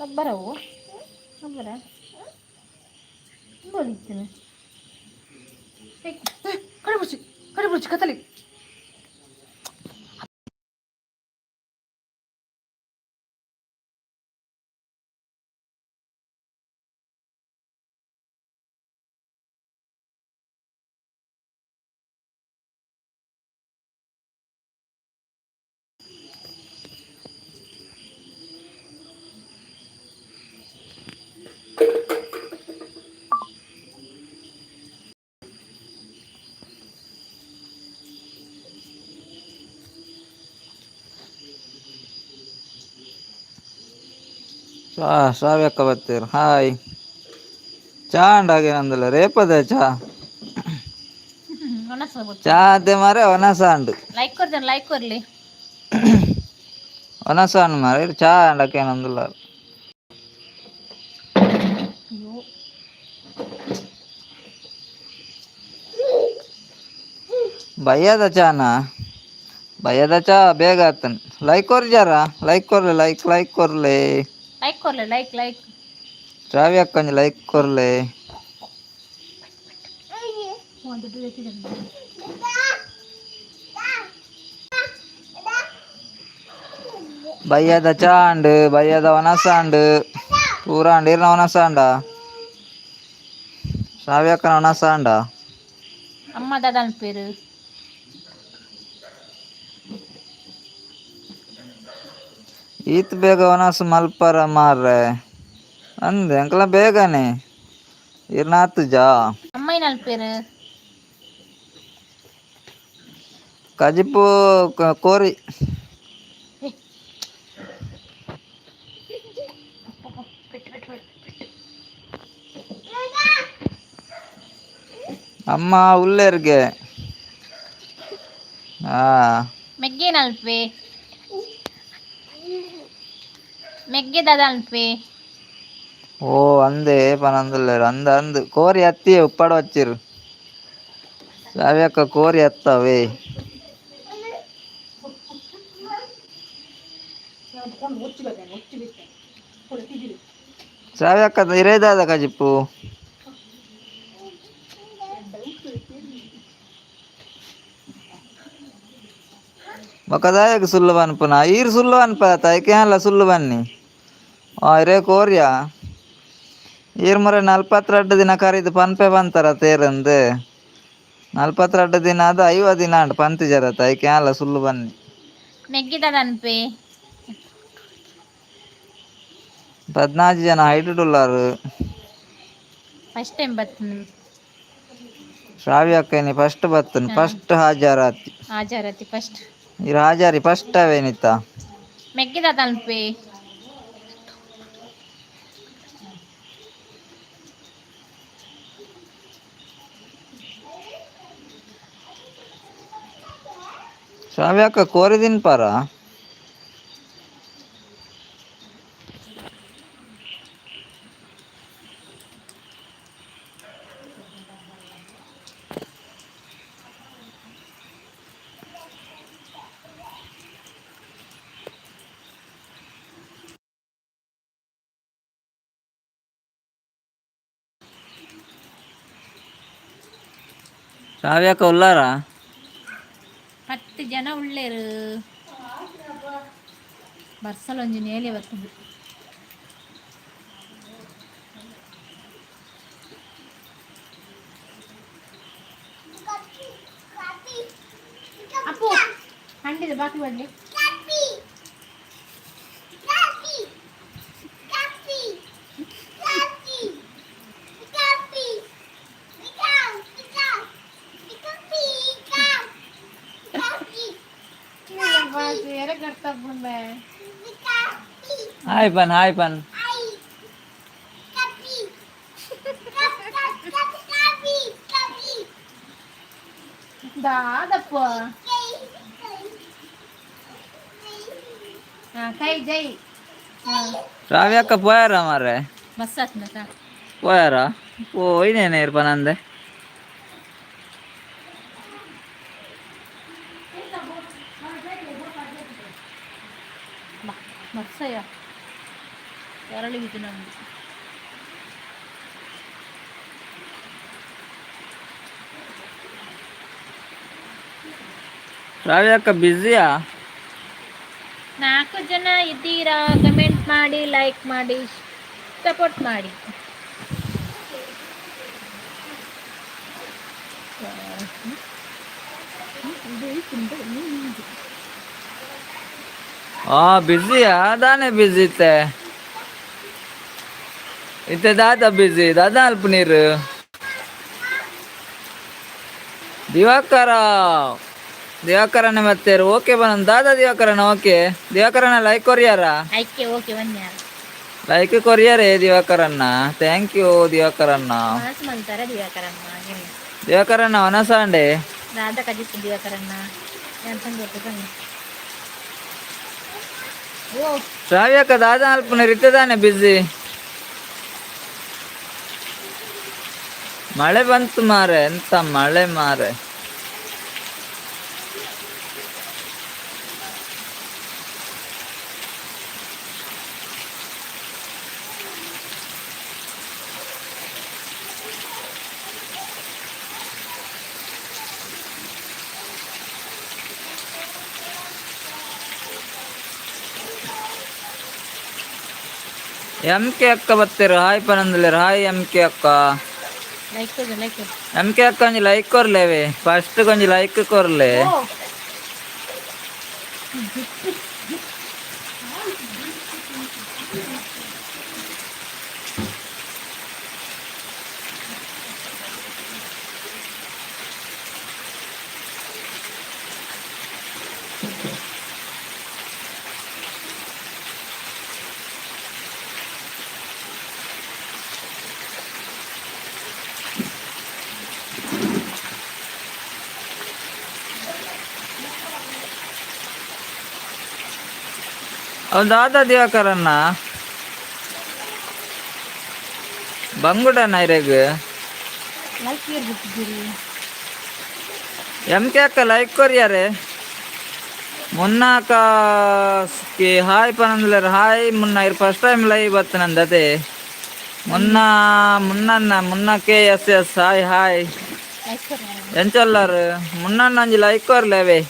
Barawo. Bara. Boleh. Kada buci katalik. ಶ್ರಾವ್ಯಕ್ಕ ಬರ್ತೀರ hi ಚಾ ಅಂಡಾಗೆ ನಂದಲ್ಲ ರೇಪದ ಚಾ ಚಾ ಅದೇ ಮಾರೆ ಒನಸಂಡು Like कर like कर ले. ಒನಸಂಡು ಮಾರೆ ಚಾ ಅಂಡಕ್ಕೆ ನಂದಲ್ಲ ಭಯ್ಯದ ಚಾನ ಭಯ್ಯದ ಚಾ ಬೇಗ ಆತನ್ ಲೈಕ್ ಕೊರ್ ಜಾರ ಲೈಕ್ ಕೊರ್ಲೆ ಲೈಕ್ ಕೊರ್ಲೆ Like कर ले like. ಶ್ರಾವ್ಯಕ್ಕ ಲೈಕ್ ಕೊರ್ಲೆ ಭಯ್ಯದ ಚಾ ಅಂಡು ಭಯ್ಯದ ಒನಸಂಡು ಪೂರ ಅಂಡು ಒನಸಂಡ ಶ್ರಾವ್ಯಕ್ಕನ ಒನಸಂಡ Amma dadan peru. ಈತ್ ಬೇಗ ಒನಸು ಮಲ್ಪರ ಮಾರ್ರೆ ಅಂದೆ ಅಂಕಲ ಬೇಗನೆ ಇರ್ನಾತು ಜಾ Amma inal peru. ಕಜಿಪು ಕೋರಿ ಅಮ್ಮ ಉಲ್ಲೇರ್ಗೆ ಹಾ Megge inal pe. Megge dadan pe. ಓ ಅಂದೆ ಪನಂದುಲ್ಲೇರು ಅಂದು ಕೋರಿ ಹತ್ತಿ ಉಪ್ಪಡ ವಚ್ಚಿರು ಶ್ರಾವ್ಯಕ್ಕ ಕೋರಿ ಹತ್ತವೆ ಶ್ರಾವ್ಯಕ್ಕ ಇರೇದಾದ ಕಜಿಪ್ಪು ಬಕದಾಯಕ ಸುಳ್ಳು ಬನ್ಪುನ ಈರು ಸುಳ್ಳು ಬನ್ಪ ತೈಕೆ ಅಲ್ಲ ಸುಳ್ಳು ಬನ್ನಿ ಇರೇ ಕೋರ್ಯ ಈರು ಮರೆ 42 ದಿನ ಕರೀದು ಪನ್ಪೆ ಬಂತಾರ ತೇರಂದು 42 ದಿನ ಅದು 50 ದಿನ ಅಂಡು ಪಂತು ಜರತ ಐಕೆ ಅಲ್ಲ ಸುಳ್ಳು ಬನ್ನಿ Megge dadan pe. 14 ಜನ $100 First time batnu. ಶ್ರಾವ್ಯಕ್ಕನಿ ಫಸ್ಟ್ ಬತ್ತನ್ ಫಸ್ಟ್ ಹಾಜರಾತಿ Hajarati first. ಇರು ಹಾಜಾರಿ ಫಸ್ಟ್ ಅವೇನಿತ್ತ Megge dadan pe. ಶ್ರಾವ್ಯಕ್ಕ ಕೋರಿದಿನ್ ಪರ ಶ್ರಾವ್ಯಕ್ಕ ಉಲ್ಲಾರ 10 ಜನ ಉಳ್ಳೇರು ಬರ್ಸಲ್ ಒಂಜಿ ನೇಲಿ ಬರ್ತದೆ ಅಪ್ಪು ಹಂಡಿದೆ ಬಾಕಿ ಬಡ್ಲಿ ಹಾಯ್ ಪನ್ ದಾದಪ್ಪ ಕೈ ಜೈ ಶ್ರಾವ್ಯಕ್ಕ ಪೋಯಾರ ಮಾರ್ರೆ ಬಸ್ ಹತ್ನಕ ಪೋಯಾರ ಇನ್ನೇನೆ ಇರ್ಪನಂದೆ ಬಸ್ಸಯ್ಯ ಹೊರಳಿಬಿಟ್ಟು ನಮ್ದು. ರಾವಿ ಅಕ್ಕ ಬ್ಯುಸಿಯಾ? 4 ಜನ ಇದ್ದೀರಾ, ಕಮೆಂಟ್ ಮಾಡಿ, ಲೈಕ್ ಮಾಡಿ, ಸಪೋರ್ಟ್ ಮಾಡಿ. ಬ್ಯುಸಿಯಾ? ದಾನೆ ಬ್ಯುಸಿ ಇತ್ತೆ ಇತ್ತೆ ದಾದ ಬ್ಯುಸಿ ದಾದ ಅಲ್ಪ ನೀರು ದಿವಾಕರ ದಿವಾಕರನೇ ಮತ್ತೆ ಓಕೆ ಬನ್ನ ದಾದ ದಿವಾಕರನ ಓಕೆ ದಿವಾಕರನ ಲೈಕ್ ಕೊರಿಯಾರ ಐಕೆ ಓಕೆ ಬನ್ನಿ ಲೈಕ್ ಕೊರಿಯಾರೆ ದಿವಾಕರನ್ನ ಥ್ಯಾಂಕ್ ಯು ದಿವಾಕರನ್ನ ಮನಸ್ಸು ಮಾಡ್ತಾರೆ ದಿವಾಕರನ್ನ ದಿವಾಕರನ್ನ ಒನಸಾಂಡೆ ದಾದ ಕಜಿತ್ತು ದಿವಾಕರನ್ನ ಎಂತ ಗೊತ್ತು ಬನ್ನಿ. ರಾವ್ಯಕ್ಕ ದಾದ ಅಲ್ಪ ನೀರು ಇತ್ತದಾನೆ ಬ್ಯುಸಿ ಮಳೆ ಬಂತು ಮಾರೆ ಎಂತ ಮಳೆ ಮಾರೆ ಎಂ ಕೆ ಅಕ್ಕ ಬತ್ತೀರ ಹಾಯ್ ಪನಂದಲೇರು ಹಾಯ್ ಎಂ ಕೆ ಅಕ್ಕ ಎಂ ಕೆ ಅಕ್ಕ ಒಂಜಿ ಲೈಕ್ ಕೊರ್ಲೇವೆ ಫಸ್ಟ್ ಒಂಜಿ ಲೈಕ್ ಕೊರ್ಲೆ ಅವ್ ದಾದ ದಿವಾಕರನ್ನ ಬಂಗುಡನ ಇರೆಗ್ ಎಂ ಕೆ ಅಕ್ಕ ಲೈಕ್ ಕೊರಿಯಾರೆ ಮುನ್ನಾಕ ಹಾಯ್ ಪನಂದಲೇರು ಹಾಯ್ ಮುನ್ನ ಇರ್ ಫಸ್ಟ್ ಟೈಮ್ ಲೈವ್ ಬತ್ತು ನಂದದೆ Munna K S S hi hi ಎಂಚಲ್ಲಾರು ಮುನ್ನ ಒಂಜಿ ಲೈಕ್ ಕೊರ್ಲೇವೆ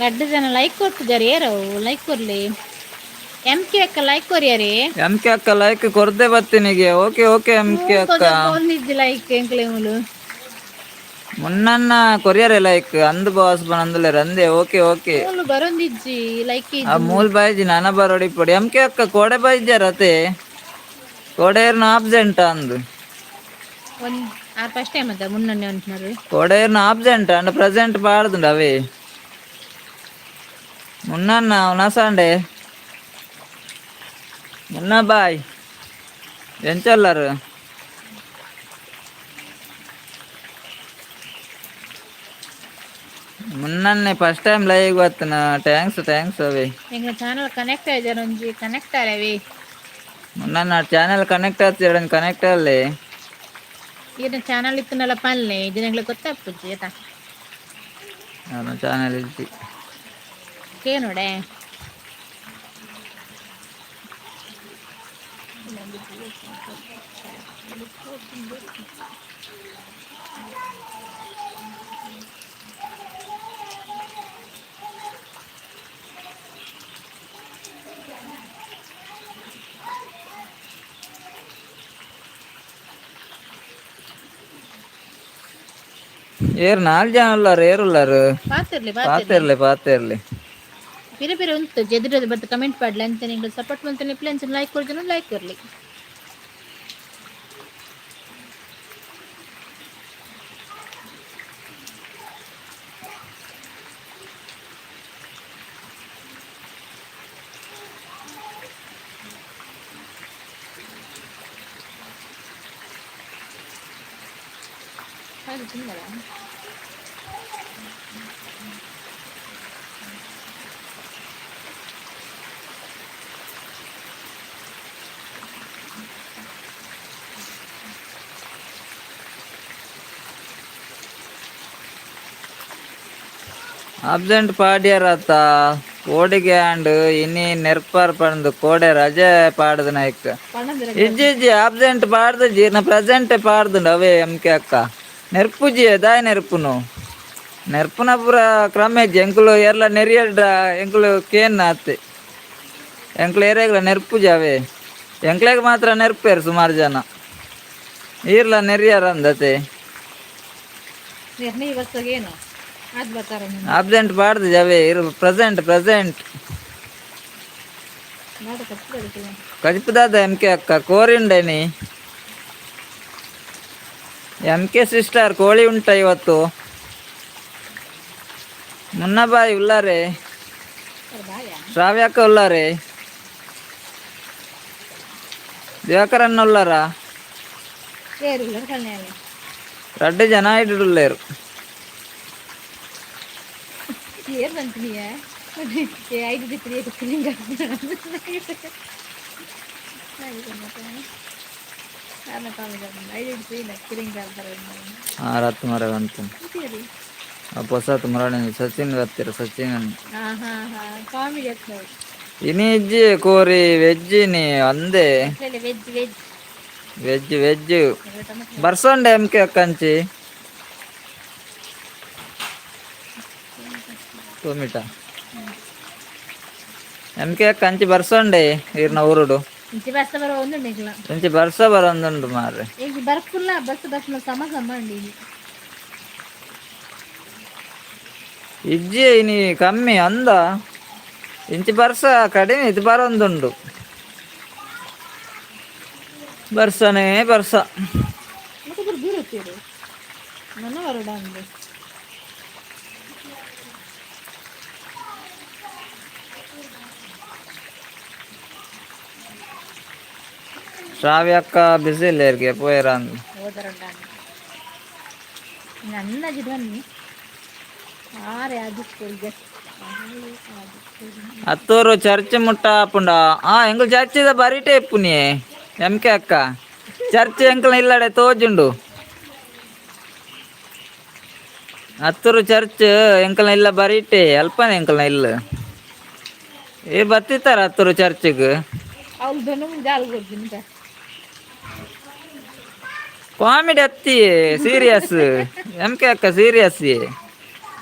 ಗಡ್ಡ ಜನ ಲೈಕ್ ಕೊಡ್ತಿದ್ದಾರೆ ಯಾರು ಲೈಕ್ ಕೊರ್ಲಿ ಎಂ ಕೆ ಅಕ್ಕ ಲೈಕ್ ಕೊರಿಯಾರೆ ಎಂ ಕೆ ಅಕ್ಕ like ಕೊರ್ದೆ ಬತ್ತಿನಿಗೆ okay okay M K ಅಕ್ಕ ಲೈಕ್ ಎಂಕ್ಲೇಮುಲು ಮುನ್ನ ಕೊರಿಯರೆ ಲೈಕ್ ಅಂದು ಬಾಸ್ ಬಂದಲೇರು ಅಂದೆ ಓಕೆ ಓಕೆ ಬರೊಂದಿಜ್ಜಿ ಲೈಕ್ ಆ ಮೂಲ್ ಬಾಯ್ಜಿ ನಾನ ಬರೋಡಿ ಪಡಿ ಎಂ ಕೆ ಅಕ್ಕ ಕೋಡೆ ಬಾಯ್ಜಾರತೆ ಕೋಡೆಯರ್ನ ಆಬ್ಸೆಂಟ್ ಅಂದು ಫಸ್ಟ್ ಟೈಮ್ ಅದ ಮುನ್ನೆ ಅಂటున్నారు ಕೋಡೆಯರ್ನ ಆಬ್ಸೆಂಟ್ ಅಂಡ್ ಪ್ರೆಸೆಂಟ್ ಪಾಡ್ದುಂಡು ಅವೇ ಮುನ್ನ ಉನಸಾಂಡೆ ಮುನ್ನ ಬಾಯ್ ಎಂಚಲ್ಲಾರು ಮುನ್ನೆ ಫಸ್ಟ್ ಟೈಮ್ ಲೈವ್ ಬತ್ತನ ಥ್ಯಾಂಕ್ಸ್ ಅವೇ ಎಂಗ್ಲ ಚಾನಲ್ ಕನೆಕ್ಟ್ ಆಯ್ದಾರ ಒಂಜಿ ಕನೆಕ್ಟ್ ಆರವಿ ಮುನ್ನ ಚಾನಲ್ ಕನೆಕ್ಟ್ ಆಗ್ತಿರ ಕನೆಕ್ಟ್ ಅಲ್ಲೇ ಇದನ್ನ ಚಾನಲ್ ಇತ್ತನಲ್ಲ ಪಲ್ಲೆ ಜನಗಳಿಗೆ ಗೊತ್ತಾಗ್ತದೆ ಆಯ್ತಾ ನಾನು ಚಾನಲ್ ಇದ್ದಿ ನೋಡೆ ಏರ್ 4 ಜನ ಉಳ್ಳಾರು ಏರುಳ್ಳಾರು ಪಾತಿರ್ಲಿ ಪಾತಿರ್ಲಿ ಬೇರೆ ಬೇರೆ ಉಂಟು ಜೆದಿರೋದು ಬತ್ತು ಕಮೆಂಟ್ ಪಾಡ್ಲಿ ಅಂತ ನಿಂಗೆ ಸಪೋರ್ಟ್ ಮಾಡ್ತಾನೆ ಪ್ಲೇನ್ಸ್ ಲೈಕ್ ಕೊಡ್ತಾನೆ ಲೈಕ್ ಕೊರ್ಲಿ ಅಬ್ಸೆಂಟ್ ಪಾಡ್ಯಾರತ್ತ ಓಡಿಗೆ ಆಂಡ್ ಇನಿ ನೆರ್ಪರ್ ಪಂದು ಕೋಡೆ ರಜೆ ಪಾಡ್ದು ನಾಯ್ಕ ಪಣಂದಿರ ಇಜ್ಜಿ ಅಬ್ಸೆಂಟ್ ಪಾಡ್ದು ಜೀರ್ನ ಪ್ರೆಸೆಂಟ್ ಪಾಡ್ದುಂಡು ಅವೇ ಎಂಕೆ ಅಕ್ಕ ನೆರ್ಪುಜಿ ದಾಯ ನೆರ್ಪುನು ನೆರ್ಪುನ ಪೂರ ಕ್ರಮೇಜ್ ಎಂಕುಲು ಎರ್ಲ ನೆರಿಯಲ್ರ ಎಂಕುಲು ಕೇನ್ ಆತೆ ಎಂಕ್ಲು ಏರಿಯಾಗ್ಲ ನೆರ್ಪುಜಿ ಅವೇ ಎಂಕ್ಲೆಗ್ ಮಾತ್ರ ನೆರ್ಪೇರು ಸುಮಾರು ಜನ ಈರ್ಲ ನೆರಿಯಾರ ಅಂದತೆ ನಿರ್ಣಯ ಇವತ್ತಾಗೇನು ಅದು ಬರ್ತಾರ ಅಬ್ಸೆಂಟ್ ಪಾಡ್ದು ಅವೇ ಇರು ಪ್ರೆಸೆಂಟ್ ನೋಡು ಕಷ್ಟ ಕಜಿಪದಾದ ಎಂಕೆ ಅಕ್ಕ ಕೋರಿಂಡೇನಿ ಎಂಕೆ ಸಿಸ್ಟರ್ ಕೋಳಿ ಉಂಟ ಇವತ್ತು ಮುನ್ನಬಾಯಿ ಉಲ್ಲಾರೆ ಬಾಯ ಶ್ರಾವ್ಯಕ್ಕ ಉಲ್ಲಾರೆ ದಿವಾಕರನ್ನ ಉಲ್ಲಾರ ಬೇರೆ ಕಲ್ಯಾಣಿ 2 ಜನ ಇಡುಲ್ಲೇರು ಏರ್ ಬಂತೀಯ ಐದು ದಿಕ್ಕಿಗೆ ಕುಲಿಂಗ ರತ್ತು ಮರ ಬಂತು ಹೊಸತ್ ಮರಣ ಸಚಿನ್ ಗೊತ್ತಿರ ಸಚಿನ್ ಕಾಮಿಡಿ ಇನಿ ಇಜ್ಜಿ ಕೋರಿ ವೆಜ್ಜಿನಿ ಅಂದೆ ವೆಜ್ ವೆಜ್ ವೆಜ್ ಬರ್ಸೊಂಡೆ ಎಂಕೆ ಅಕ್ಕಂಚಿ ಟೊಮಿಟ ಎಂಕೆ ಅಕ್ಕಂಚಿ ಬರ್ಸೊಂಡೆ ಈರ್ನ ಊರುಡು ಇಂಚಿ ಬಸ್ ಬರೋ ಒಂದು ನಿಗ್ಲ ಇಂಚಿ ಬರ್ಸ ಬರೊಂದುಂಡು ಮಾರ್ರೆ ಈಗ ಬರ್ಫುಲ್ಲ ಬಸ್ ಸಮ ಮಾಡಿ ಇಜ್ಜಿ ಇನಿ ಕಮ್ಮಿ ಅಂದ ಇಂಚಿ ಬರ್ಸ ಕಡಿಮೆ ಇದು ಬರೊಂದುಂಡು ಬರ್ಸನೇ ಬರ್ಸ ಮತ್ತೆ ದೂರ ಇರ್ತೀರಿ ನನ್ನ ಹೊರಡ ಅಂದೆ ಶ್ರಾವ್ಯಕ್ಕ ಬಿಸಿ ಇಲ್ಲೇರ್ಗೆ ಪೋಯರ ಅಂದು ಹೋದರಂಡ ನನ್ನ ಜಿಡ್ವನ್ನಿ ಆರೆ ಅದಕ್ಕೆ ಹತ್ತೂರು ಚರ್ಚ್ ಮುಟ್ಟ ಪುಂಡ ಎಂಕುಲು ಚರ್ಚಿದ ಬರಿಟೆ ಇಪ್ಪುನಿ ಎಂಕೆ ಅಕ್ಕ ಚರ್ಚ್ ಎಂಕಲ್ನ ಇಲ್ಲಡೆ ತೋಜುಂಡು ಹತ್ತೂರು ಚರ್ಚ್ ಎಂಕಲ್ನ ಇಲ್ಲ ಬರಿಟೆ ಅಲ್ಪನೆ ಎಂಕಲ್ನ ಇಲ್ಲ ಬತ್ತಿತ್ತಾರ ಹತ್ತೂರು ಚರ್ಚ್ಗೆ ಅವ್ಳು ಬೆನ್ನು ಜಾಲು ಕೊಡ್ತೀನಿ ಕಾಮಿಡಿ ಹತ್ತಿ ಸೀರಿಯಸ್ ಎಂಕೆ ಅಕ್ಕ ಸೀರಿಯಸ್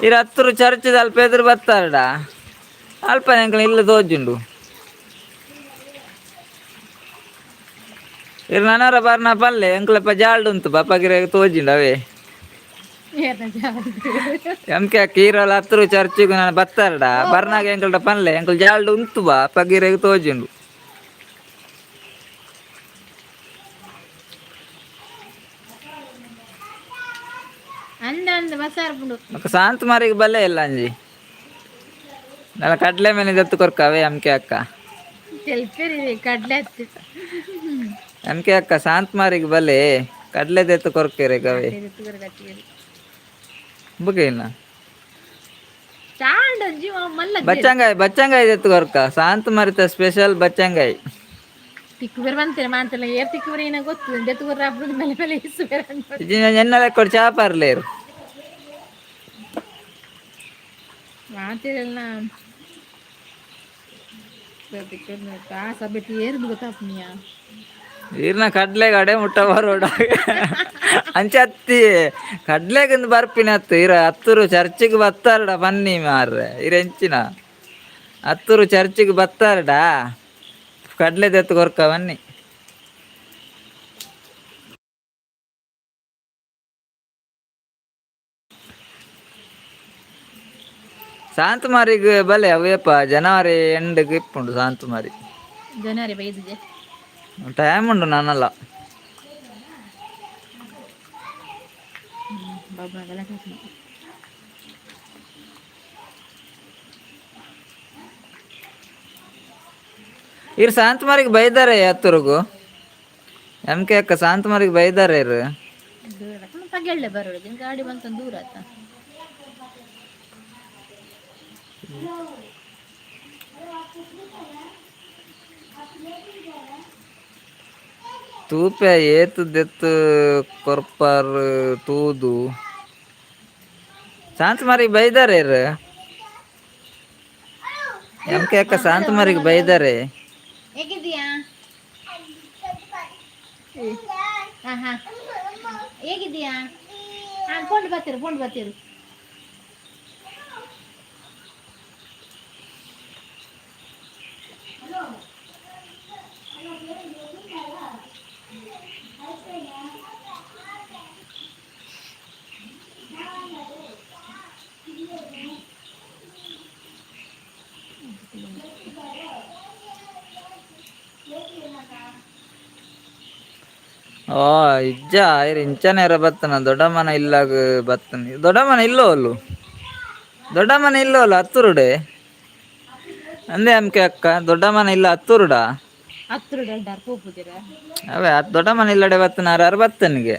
ಇರು ಹತ್ತೂರು ಚರ್ಚ್ದ ಅಲ್ಪ ಎದುರು ಬತ್ತಾರಡ ಅಲ್ಪ ಎಂಕಲ್ನ ಇಲ್ಲ ತೋಜುಂಡು ಇರು ನನವರ ಬರ್ನ ಪಲ್ಲೆ ಎಂಕ್ಲಪ್ಪ ಜಾಲ್ಡು ಉಂಟು ಬಪ್ಪಗಿರ ತೋಜಿಂಡು ಅವೇ ಎಂಕೆ ಅಕ್ಕ ಈರಲ್ಲ ಹತ್ತೂರು ಚರ್ಚಿಗೂ ನಾನು ಬತ್ತಾರಡ ಬರ್ನಾಗ ಎಂಕಲ್ಟ ಪಲ್ಲೆ ಎಂಕಲ್ ಜಾಲ್ಡು ಉಂಟು ಬಾ ಪಗಿರೆಗೆ ತೋಜಿಂಡು ಅಂದ ಅಂದ ಬಸಾರ ಪುಂಡು ಮಕ್ಕ ಶಾಂತ ಮಾರಿಗೆ ಬಲ್ಲೆ ಇಲ್ಲ ಅಂಜಿ ನನ್ನ ಕಡ್ಲೆ ಮೇಲೆ ದತ್ತು ಕೊರ್ಕವೇ ಎಂಕೆ ಅಕ್ಕ ತೆಲ್ಪೇರಿ ಕಡ್ಲೆ ಹತ್ತಿ ಎಂಕೆ ಅಕ್ಕ ಶಾಂತ ಮಾರಿಗೆ ಬಲ್ಲೆ ಕಡ್ಲೆ ದತ್ತು ಕೊರ್ಕೆರೆ ಕವೆ ಬುಗೇನ ಚಾಂಡ ಜೀವ ಮಲ್ಲ ಬಚ್ಚಂಗಾಯಿ ದತ್ತು ಕೊರ್ಕ ಶಾಂತ ಮಾರಿತ ಸ್ಪೆಷಲ್ ಬಚ್ಚಂಗಾಯಿ ತಿಕ್ಕುಬರ್ ಬಂತೀರ ಮಾಡ್ತಿಲ್ಲ ಏರ್ ತಿಕ್ಕುಬರ್ ಏನೋ ಗೊತ್ತು ದೆತ್ತುಬರ್ ಹಬ್ಬದ ಮೇಲೆ ಮೇಲೆ ಇಸುಬರ್ ಎನ್ನಲೆ ಕೊಡು ಚಾಪಾರ್ಲೇರು ಮಾಡ್ತಿರಲ್ಲ ಸಭೆಟ್ಟು ಏರ್ದು ಗೊತ್ತಾಪ್ನಿಯಾ ಈರ್ನ ಕಡ್ಲೆಗೆ ಅಡೆ ಮುಟ್ಟ ಬರೋಡ ಅಂಚತ್ತಿ ಕಡ್ಲೆಗಿಂದ ಬರ್ಪಿನ ಹತ್ತು ಇರ ಹತ್ತೂರು ಚರ್ಚಿಗೆ ಬತ್ತಾರಡ ಬನ್ನಿ ಮಾರ್ರೆ ಇರೆಂಚಿನ ಹತ್ತೂರು ಚರ್ಚಿಗೆ ಬತ್ತಾರಡ ಕಡ್ಲೆ ದೆತ್ತು ಕೊರ್ಕ ಬನ್ನಿ ಶಾಂತಮಾರಿಗೆ ಬಲೆ ಅವೇಪ ಜನವರಿ ಎಂಡ್ಗೆ ಇಪ್ಪುಂಡು ಶಾಂತಮಾರಿ ಜನವರಿ ಬೈದಿದೆ ಟೈಮ್ ಉಂಡು ನಾನಲ್ಲ ಇರು ಶಾಂತಮಾರಿಗೆ ಬೈದಾರೆ ಹತ್ತೂರಿಗೂ ಎಂಕೆ ಅಕ್ಕ ಶಾಂತಮಾರಿಗೆ ಬೈದಾರೆ ಇರು ತಗೆಳ್ಳೆ ಬರೋದು ಗಾಡಿ ಬಂತ ದೂರ ಆತ ತೂಪೆ ಏತು ದೆತ್ತು ಕೊರ್ಪಾರ್ ತೂದು ಶಾಂತಮಾರಿಗೆ ಬೈದಾರೆ ಇರು ಎಂ ಕೆ ಅಕ್ಕ ಶಾಂತಮಾರಿಗೆ ಬೈದಾರೆ. ಹೇಗಿದ್ದೀಯಾ? ಹಾ ಹಾ ಹೇಗಿದ್ದೀಯಾ? ಹಾ ಕೊಂಡು ಬರ್ತೀರು. ಓ ಇಜ್ಜ ಐರ್ ಇಂಚನೇರ ಬತ್ತನ ದೊಡ್ಡಮ್ಮನ ಇಲ್ಲಾಗ ಬತ್ತನ ದೊಡ್ಡಮ್ಮನ ಇಲ್ಲೋಲು ದೊಡ್ಡಮ್ಮನ ಇಲ್ಲೋಲು ಹತ್ತುರುಡೆ ಅಂದೆ ಅಮ್ಕೆ ಅಕ್ಕ ದೊಡ್ಡಮ್ಮನ ಇಲ್ಲ ಹತ್ತುರುಡಾ ಅವೇ ದೊಡ್ಡ ಮನೆ ಇಲ್ಲಡೆ ಬತ್ತನಾರ ಅರ್ ಬತ್ತನಿಗೆ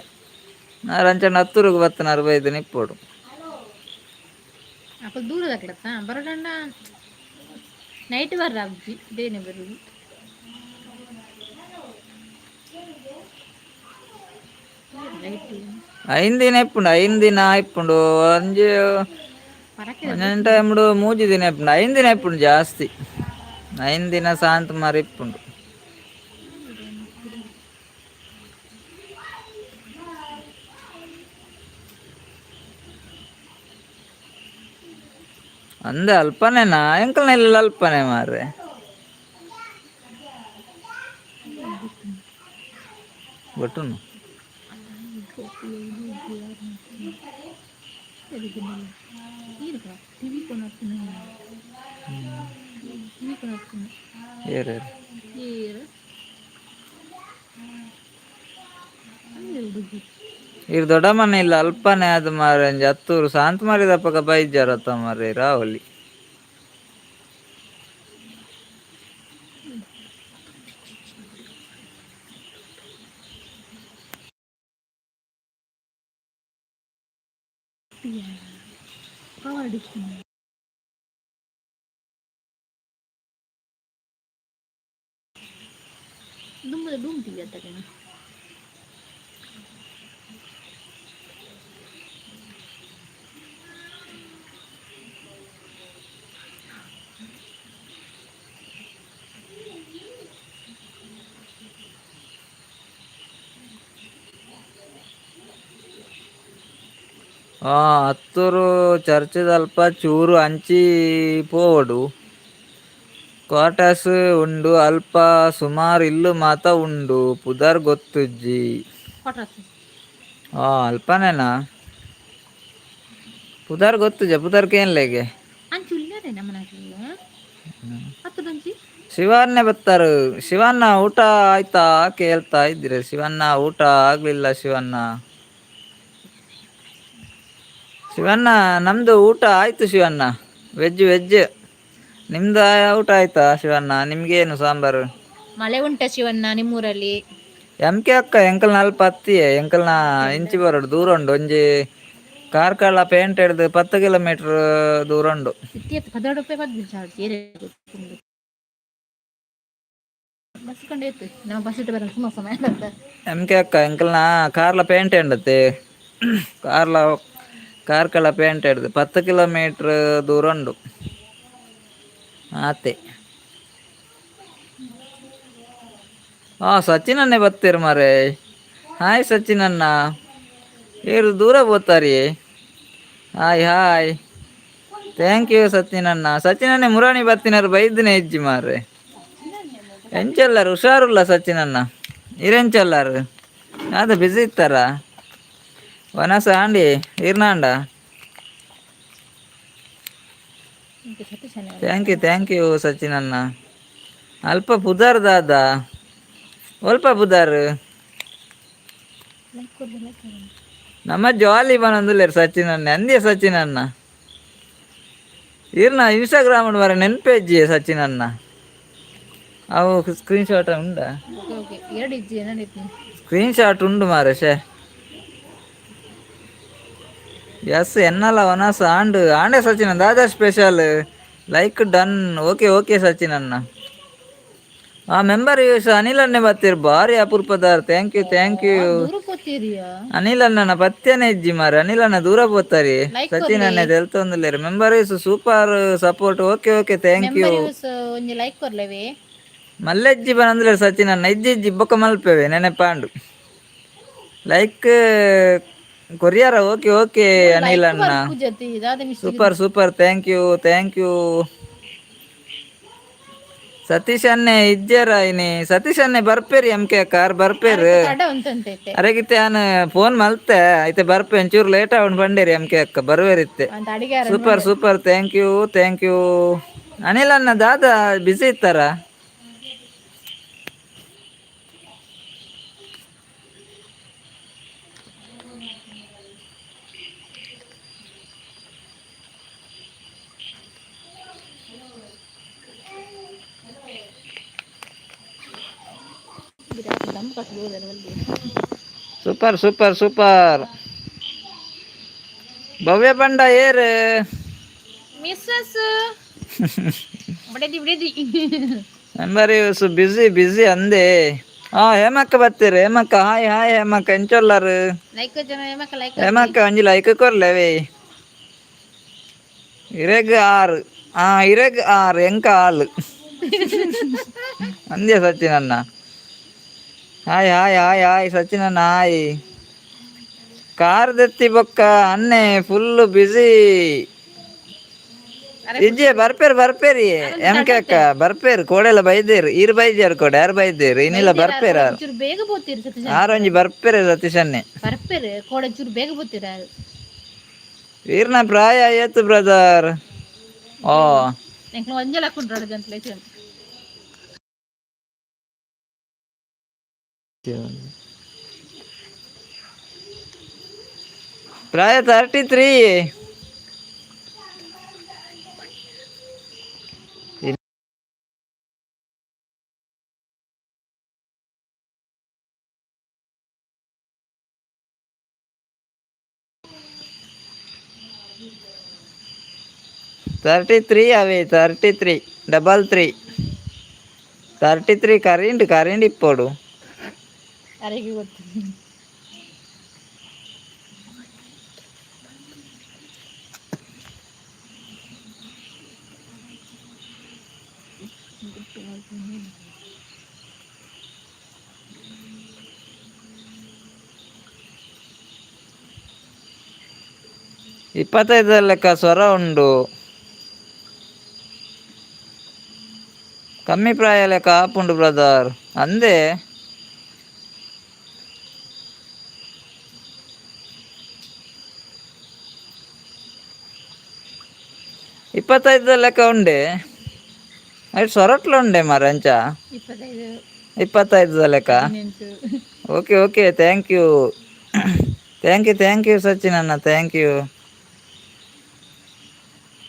ನಾರು ಅಂಚಂಡ ಹತ್ತೂರಿಗೆ ಬತ್ತನಾರು ಬೈದು ನಿಪ್ಪೋಡು ಅಪ್ಪ ದೂರದಾಗ್ಲತ್ತ ಬರೋಡಣ್ಣ ನೈಟ್ ಬರ್ರ ಅಜ್ಜಿ ಬೇನೆ ಬರುದು ಐಂದಿನ ಇಪ್ಪುಂಡು ಐಂದಿನ ಇಪ್ಪುಂಡು ಒಂಜಿ ಒಂಜೊಂದು ಟೈಮ್ಡು ಮೂಜಿ ದಿನ ಇಪ್ಪುಂಡು ಐಂದಿನ ಇಪ್ಪುಂಡು ಜಾಸ್ತಿ ಐಂದಿನ ಸಾಂತ್ ಮಾರ ಇಪ್ಪುಂಡು ಅಂದೆ ಅಲ್ಪನೇನಾ ಎಂಕಲ್ನೆಲ್ಲ ಅಲ್ಪನೆ ಮಾರ್ರೆ ಗೊತ್ತುಂಡು ಏರು ಇರ್ ದೊಡ್ಡ ಮನೆ ಇಲ್ಲ ಅಲ್ಪನೆ ಅದು ಮಾರ ಹತ್ತೂರು ಶಾಂತ ಮಾರಿದಪ್ಪಗ ಬೈಜಾರತ್ತ ಮಾರ್ರೆ ರಾವಲಿ ಹತ್ತೂರು ಚರ್ಚದಲ್ಪ ಚೂರು ಹಂಚಿ ಪೋವಡು ಕ್ವಾರ್ಟರ್ಸ್ ಉಂಡು ಅಲ್ಪ ಸುಮಾರು ಇಲ್ಲು ಮಾತ ಉಂಡು ಪುದರ್ ಗೊತ್ತುಜ್ಜಿ ಅಲ್ಪನೇನಾ ಪುದರ್ ಗೊತ್ತುಜ ಪುದರ್ಗೆ ಏನ್ಲೆಗೆ ಶಿವನ್ನೇ ಬತ್ತಾರು ಶಿವಣ್ಣ ಊಟ ಆಯ್ತಾ ಕೇಳ್ತಾ ಇದ್ದೀರ ಶಿವಣ್ಣ ಊಟ ಆಗ್ಲಿಲ್ಲ ಶಿವಣ್ಣ ನಮ್ದು ಊಟ ಆಯ್ತು ಶಿವಣ್ಣ ವೆಜ್ ನಿಮ್ದು ಊಟ ಆಯ್ತಾ ಶಿವಣ್ಣ ನಿಮ್ಗೇನು ಸಾಂಬಾರು ಮಳೆ ಉಂಟ ಶಿವಣ್ಣ ನಿಮ್ಮೂರಲ್ಲಿ ಎಂ ಕೆ ಅಕ್ಕ ಎಂಕಲ್ನ ಅಲ್ಪ ಹತ್ತಿಯೇ ಎಂಕಲ್ನ ಇಂಚಿ ಬರೋಡು ದೂರ ಉಂಡು ಒಂಜಿ ಕಾರ್ಕಳ ಪೇಂಟ್ ಹಿಡ್ದು 10 ಕಿಲೋಮೀಟರ್ ದೂರ ಉಂಡು ಎಂ ಕೆ ಅಕ್ಕ ಎಂಕಲ್ನ ಕಾರ್ಲ ಪೇಂಟ್ ಎಂಡತ್ತೆ ಕಾರ್ಕಳ ಪೇಂಟ್ ಹಿಡ್ದು 10 ಕಿಲೋಮೀಟರ್ ದೂರ ಉಂಡು ಆತೆ ಸಚಿನನ್ನೇ ಬತ್ತೀರು ಮಾರೆ ಹಾಯ್ ಸಚಿನನ್ನ ಇವರು ದೂರ ಹೋಗ್ತಾರಿ ಹಾಯ್ ಥ್ಯಾಂಕ್ ಯು ಸಚಿನನ್ನೇ ಮುರಾಣಿ ಬತ್ತಿನಾರು ಬೈದಿನ ಹೆಜ್ಜಿ ಮಾರ್ರೆ ಎಂಚೆಲ್ಲಾರು ಹುಷಾರುಲ್ಲ ಸಚಿನನ್ನ ಇರೆಂಚೆಲ್ಲಾರು ಅದು ಬಿಸಿ ಇತ್ತಾರ ವನಸ ಆಂಡಿ ಇರ್ನಾಂಡ ಥ್ಯಾಂಕ್ ಯು ಸಚಿನನ್ನ ಅಲ್ಪ ಪುದಾರ್ ದಾದ ಒಲ್ಪ ಪುದಾರ್ ನಮ್ಮ ಜಾಲಿ ಬನೊಂದುಲ್ಲೇರು ಸಚಿನನ್ನ ಅಂದ್ಯ ಸಚಿನನ್ನ ಇರ್ನ ಇನ್ಸ್ಟಾಗ್ರಾಮ್ ಮರ ನೆನ್ಪೆಜ್ಜಿ ಸಚಿನನ್ನ ಅವು ಸ್ಕ್ರೀನ್ ಶಾಟ್ ಉಂಡ ಸ್ಕ್ರೀನ್ ಶಾಟ್ ಉಂಡು ಮಾರೆ ಎಸ್ ಎನ್ನಲ್ಲ ವನಸ ಆಂಡೆ ಸಚಿನನ್ ದಾದಾ ಸ್ಪೆಷಲ್ ಲೈಕ್ ಡನ್ ಓಕೆ ಸಚಿನನ್ನ ಆ ಮೆಂಬರ್ ಯೂಸ್ ಅನಿಲನ್ನೇ ಬತ್ತೀರಿ ಭಾರಿ ಅಪರೂಪದಾರ್. ಥ್ಯಾಂಕ್ ಯು ದೂರ ಪೋತೀರಿಯಾ ಅನಿಲಣ್ಣನ ಪತ್ಯನೇ ಇಜ್ಜಿ ಮಾರ ಅನಿಲಣ್ಣ ದೂರ ಪೋತಾರಿ ಲೈಕ್ ಸಚಿನ್ ಕೊರ್ಲೆ ಅನ್ನ ತೆಲ್ತೊಂದುಲ್ಲೇರು members super support. Okay thank you. Members ಒಂಜಿ ಲೈಕ್ ಕೊರ್ಲೆವೆ ಮಲ್ಲೆಜ್ಜಿ ಬಂದ್ರೆ ಸಚಿನ್ ಅನ್ನ ಇಜ್ಜಿ ಬೊಕ್ಕ ಮಲ್ಪೇವೆ ನೆನೆಪಾಂಡು ಲೈಕ್ ಕೊರಿಯಾರ. ಓಕೆ ಅನಿಲ್ ಲೈಕ್ ಅಣ್ಣ ಬರ್ಪು ಜೊತೆ ಇದಾದ mistake super thank you. Satish ಅನ್ನೆ ಇಜ್ಜರ ಇನಿ ಸತೀಶ್ ಅನ್ನೆ ಬರ್ಪೇರಿ ಕೆ ಕಾರ್ ಬರ್ಪೇರು ತಡ ಉಂಟಂತೈತೆ ಅರೆಗಿತ್ತೆ ನಾನು ಫೋನ್ ಮಲ್ತೆ ಐತೆ ಬರ್ಪೆ ಒಂಚೂರು ಲೇಟ್ ಆಗೊಂಡು ಬಂಡೇರಿ ಕೆ ಅಕ್ಕ ಬರುವೇರಿತ್ತೆ. ಅಂತ ಅಡಿಗೆ ಸೂಪರ್ ಥ್ಯಾಂಕ್ ಯು. ಅನಿಲ್ ಅಣ್ಣ ದಾದಾ ಬಿಸಿ ಇತ್ತಾರ. ದಮ್ ಸೂಪರ್ ಭವ್ಯ ಬಂಡ ಏರು ಮಿಸ್ಸಸ್ ಬಿಡದಿ ಮೆಂಬರ್ ಯೂಸ್ ಬಿಸಿ ಅಂದೆ. ಹೇಮಕ್ಕ ಬರ್ತೀರಿ ಹೇಮಕ್ಕ ಹಾಯ್ ಹೇಮಕ್ಕ ಎಂಚೊಲ್ಲರು ಲೈಕ್ ಜನ ಲೈಕ್ ಹೇಮಕ್ಕ ಒಂಜಿ ಲೈಕ್ ಕೊರ್ಲೇವೆ ಇರೆಗ್ ಆರು ಎಂಕ ಹಾಲು ಅಂದ್ಯ ಸಚಿನ್ ಅಣ್ಣ. ಹಾಯ್ ಸಚಿನ್ ಅಣ್ಣ ಹಾಯ್. ಕಾರ್ ದೆತ್ತಿ ಬೊಕ್ಕ ಅನ್ನೆ ಫುಲ್ ಬಿಸಿ ಇಜ್ಜೆ ಬರ್ಪೇರಿ ಕೆ ಅಕ್ಕ ಬರ್ಪೇರು ಕೋಡೆಲ್ಲ ಬೈದೇರು ಈರು ಬೈದ್ಯಾರು ಕೋಡೆ ಯಾರು ಬೈದೇರು ಇನ್ನಿಲ್ಲ ಬರ್ಪೇರ ಚೂರು ಬೇಗ ಬೋತೀರಿ ಸತೀಶ್ ಆರೊಂಜಿ ಬರ್ಪೇರೆ ಸತೀಶ್ ಅನ್ನೆ ಬರ್ಪೇರು ಕೋಡೆ ಚೂರು ಬೇಗ ಬೋತೀರ ವೀರ್ನ ಪ್ರಾಯ ಆಯ್ತು ಬ್ರದರ್. ಒಂಜಲ ಹಾಕೊಂಡ್ರಾಡು ಗಂಟ್ಲೆ ಪ್ರಾಯ 33. అవే 33 33 కరెంట్ ఇప్పుడు అరగి ಗೊತ್ತು ಇಪ್ಪತ್ತೈದರ ಲೆಕ್ಕ ಸ್ವರ ಉಂಡು ಕಮ್ಮಿ ಪ್ರಾಯ ಲೆಕ್ಕ ಆಪುಂಡು ಬ್ರದರ್ ಅಂದೆ. ಇಪ್ಪತ್ತೈದರ ಲೆಕ್ಕ ಉಂಡೆ ಅದು ಸೊರಟ್ಲ ಉಂಡೆ ಮರಂಚ 25 ಲೆಕ್ಕ. ಓಕೆ ಥ್ಯಾಂಕ್ ಯು ಸಚಿನ್ ಅಣ್ಣ ಥ್ಯಾಂಕ್ ಯು.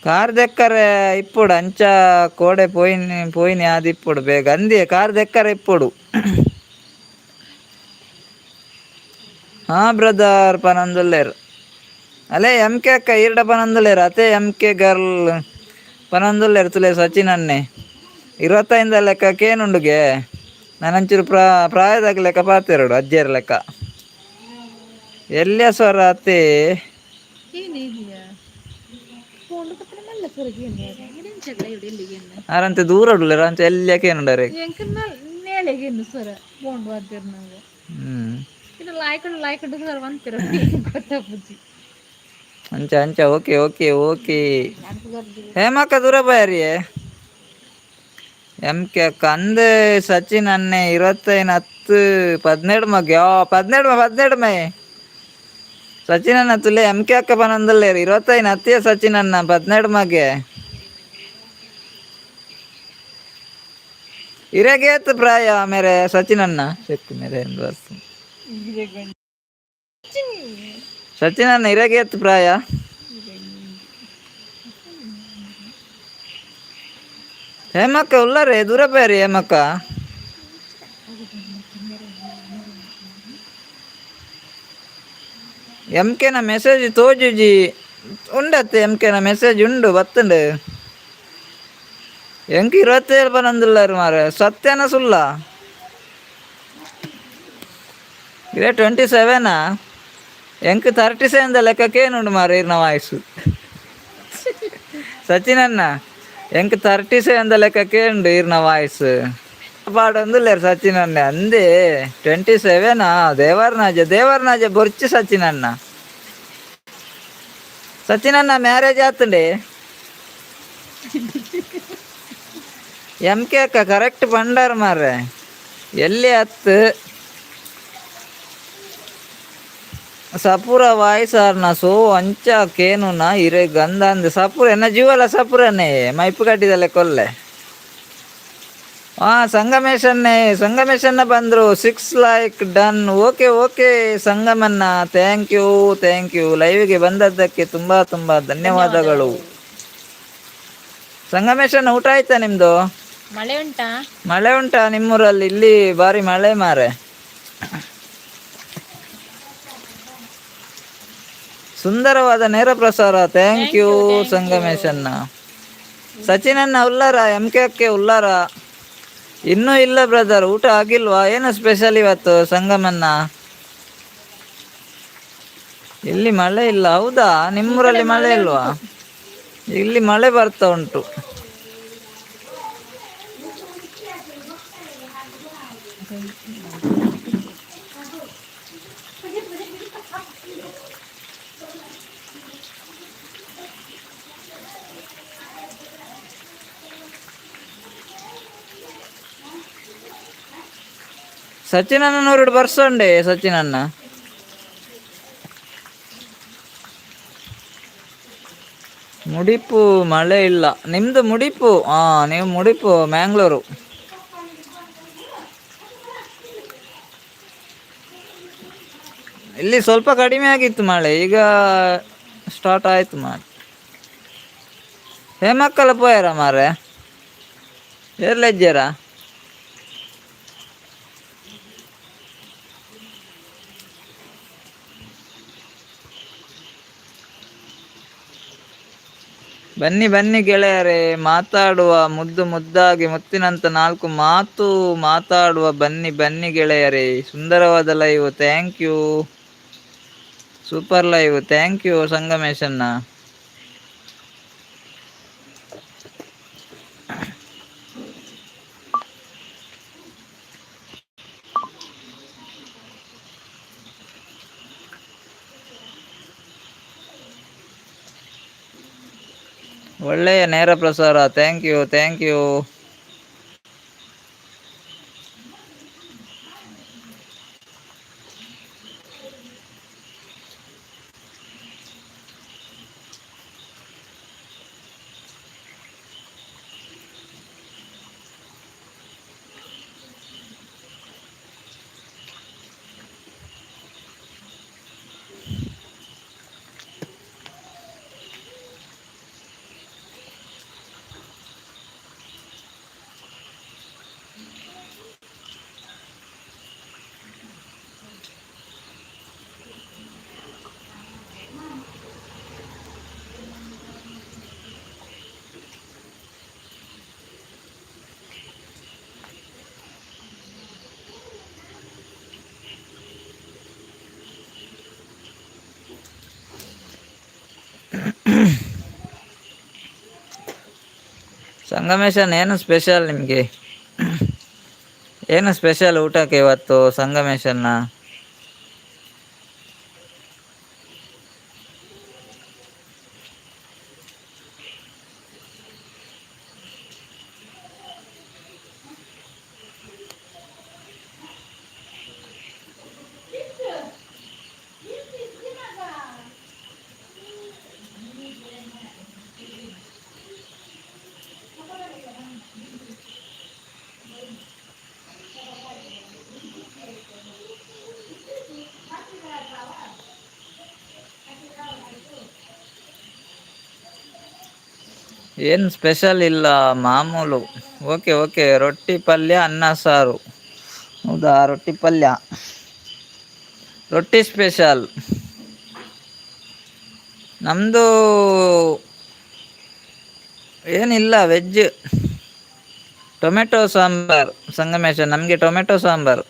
ಕಾರ್ ದೆಕ್ಕರೆ ಇಪ್ಪುಡು ಅಂಚ ಕೋಡೆ ಪೋಯಿನಿ ಅದು ಇಪ್ಪುಡು ಬೇಗ ಅಂದಿಯೇ ಕಾರ್ ದೆಕ್ಕರೆ ಇಪ್ಪುಡು. ಬ್ರದರ್ ಪನಂದುಲ್ಲೇರು ಅಲ್ಲೇ ಕೆ ಅಕ್ಕ ಈರ್ಡ ಪನಂದುಲ್ಲೇರು ಅದೇ ಕೆ ಗರ್ಲ್ ಪನಂದುಲ್ಲೇರು ತುಲೆ ಸಚಿನ್ ಅನ್ನೆ 25 ಲೆಕ್ಕ ಕೇನುಂಡುಗೆ ನಾನಂಚೂರು ಪ್ರಾಯದಾಗ ಲೆಕ್ಕ ಪಾತಿರೋಡು ಅಜ್ಜಿಯರ ಲೆಕ್ಕ ಎಲ್ಲಿಯ ಸ್ವರ ಅತ್ತೆ ಆರಂತೆ ದೂರ ಉಡ್ಲೇರ ಅಂಚ ಎಲ್ಲಿಯಕ್ಕೆ ಏನುಂಡರೆ ಅಂಚ ಓಕೆ ಹೇಮಕ್ಕ ದೂರ ಬಯರಿ ಕೆ ಅಕ್ಕ ಅಂದೆ ಸಚಿನ್ ಅನ್ನೆ 25 10 ಮಗ್ಗೆ 17 ಮೈ ಸಚಿನ್ ಅಣ್ಣ ತುಲೆ ಕೆ ಅಕ್ಕ ಪನಂದಲ್ಲೇರು 25 ಹತ್ತಿಯ ಸಚಿನ್ ಅಣ್ಣ 17 ಮಗೆ ಇರೆಗೇತ್ ಪ್ರಾಯ ಮೇರೆ ಸಚಿನ್ ಅಣ್ಣ ಮೇರೆ ಸಚಿನ್ ಅಣ್ಣ ಇರೆಗೇತ್ ಪ್ರಾಯ ಹೇಮಕ್ಕ ಉಳ್ಳರೆ ದೂರ ಬೇರಿ ಹೇಮಕ್ಕ ನ ಮೆಸೇಜ್ ತೋಜುಜಿ ಉಂಡತ್ತೆ ನ ಮೆಸೇಜ್ ಉಂಡು ಬತ್ತುಂಡು ಎಂಕ್ 27 ಬಂದಿಲ್ಲಾರು ಮಾರೆ ಸತ್ಯನ ಸುಲ್ಲ ಇದೇ 27 ಎಂಕ್ 37 ಲೆಕ್ಕಕ್ಕೇನುಂಡು ಮಾರೆ ಇರ್ನ ವಾಯ್ಸು ಸಚಿನ್ ಅಣ್ಣ ಎಂಕ್ 37 ಲೆಕ್ಕಕ್ಕೇನುಂಡು ಇರ್ನ ವಾಯ್ಸ್ ಪಾಡೊಂದುಲ್ಲೇರು ಸಚಿನ್ ಅಣ್ಣ ಅಂದೇ 27 ದೇವರ್ನಾಜ ಬೊರ್ಚಿ ಸಚಿನ್ ಅಣ್ಣ ಸಚಿನ್ ಅಣ್ಣ ಮ್ಯಾರೇಜ್ ಆತುಂಡೆ ಎಮ್ ಕೆ ಅಕ್ಕ ಕರೆಕ್ಟ್ ಪಂಡಾರ ಮಾರ್ರೆ ಎಲ್ಲಿ ಹತ್ತು ಸಪುರ ವಾಯ್ಸ್ ಆರ್ನ ಸೋ ಅಂಚ ಕೇನುನ ಇರೆ ಗಂಧ ಅಂದ ಸಪುರ ಎನ್ನ ಜೀವಲ ಸಪುರನೇ ಮೈಪು ಕಟ್ಟಿದಲ್ಲೇ ಕೊಲ್ಲೆ ಸಂಗಮೇಶನ್ನ ಬಂದರು 6 ಲೈಕ್ ಡನ್ ಓಕೆ ಸಂಗಮನ್ನ ಥ್ಯಾಂಕ್ ಯು ಲೈವ್ಗೆ ಬಂದದ್ದಕ್ಕೆ ತುಂಬಾ ಧನ್ಯವಾದಗಳು ಸಂಗಮೇಶನ್ನ ಊಟ ಆಯ್ತಾ ನಿಮ್ದು ಮಳೆ ಉಂಟಾ ನಿಮ್ಮೂರಲ್ಲಿ ಇಲ್ಲಿ ಬಾರಿ ಮಳೆ ಮಾರೆ ಸುಂದರವಾದ ನೇರ ಪ್ರಸಾರ ಥ್ಯಾಂಕ್ ಯು ಸಂಗಮೇಶನ್ನ ಸಚಿನನ್ನ ಉಲ್ಲಾರ ಎಮ್ ಕೆ ಅಕ್ಕೆ ಉಲ್ಲಾರ ಇನ್ನೂ ಇಲ್ಲ ಬ್ರದರ್ ಊಟ ಆಗಿಲ್ವಾ ಏನು ಸ್ಪೆಷಲ್ ಇವತ್ತು ಸಂಗಮನ್ನ ಇಲ್ಲಿ ಮಳೆ ಇಲ್ಲ ಹೌದಾ ನಿಮ್ಮೂರಲ್ಲಿ ಮಳೆ ಇಲ್ವಾ ಇಲ್ಲಿ ಮಳೆ ಬರ್ತಾ ಉಂಟು ಸಚಿನನ್ನ 100 ಬರ್ಸಂಡೆ ಸಚಿನನ್ನ ಮುಡಿಪು ಮಳೆ ಇಲ್ಲ ನಿಮ್ದು ಮುಡಿಪು ನೀವು ಮುಡಿಪು ಮ್ಯಾಂಗ್ಳೂರು ಇಲ್ಲಿ ಸ್ವಲ್ಪ ಕಡಿಮೆ ಆಗಿತ್ತು ಮಳೆ ಈಗ ಸ್ಟಾರ್ಟ್ ಆಯ್ತು ಮಾರೆ ಹೇಮಕ್ಕಲ್ಲ ಪೋಯಾರ ಮಾರೆ ಏರ್ಲೆಜ್ಜಾರ ಬನ್ನಿ ಗೆಳೆಯರೇ ಮಾತಾಡುವ ಮುದ್ದಾಗಿ ಮುತ್ತಿನಂತ 4 ಮಾತು ಮಾತಾಡುವ ಬನ್ನಿ ಗೆಳೆಯರೇ ಸುಂದರವಾದ live thank you super live thank you ಸಂಗಮೇಶನ್ನ ಒಳ್ಳೆಯ ನೇರ ಪ್ರಸಾರ ಥ್ಯಾಂಕ್ ಯು ಸಂಗಮೇಶನ್ ಏನು ಸ್ಪೆಷಲ್ ನಿಮಗೆ ಏನು ಸ್ಪೆಷಲ್ ಊಟಕ್ಕೆ ಇವತ್ತು ಸಂಗಮೇಶನ್ನ ಏನು ಸ್ಪೆಷಲ್ ಇಲ್ಲ ಮಾಮೂಲು ಓಕೆ ರೊಟ್ಟಿ ಪಲ್ಯ ಅನ್ನ ಸಾರು ಹೌದಾ ರೊಟ್ಟಿ ಪಲ್ಯ ರೊಟ್ಟಿ ಸ್ಪೆಷಲ್ ನಮ್ಮದು ಏನಿಲ್ಲ ವೆಜ್ ಟೊಮೆಟೊ ಸಾಂಬಾರ್ ಸಂಗಮೇಶ, ನಮಗೆ ಟೊಮೆಟೊ ಸಾಂಬಾರ್.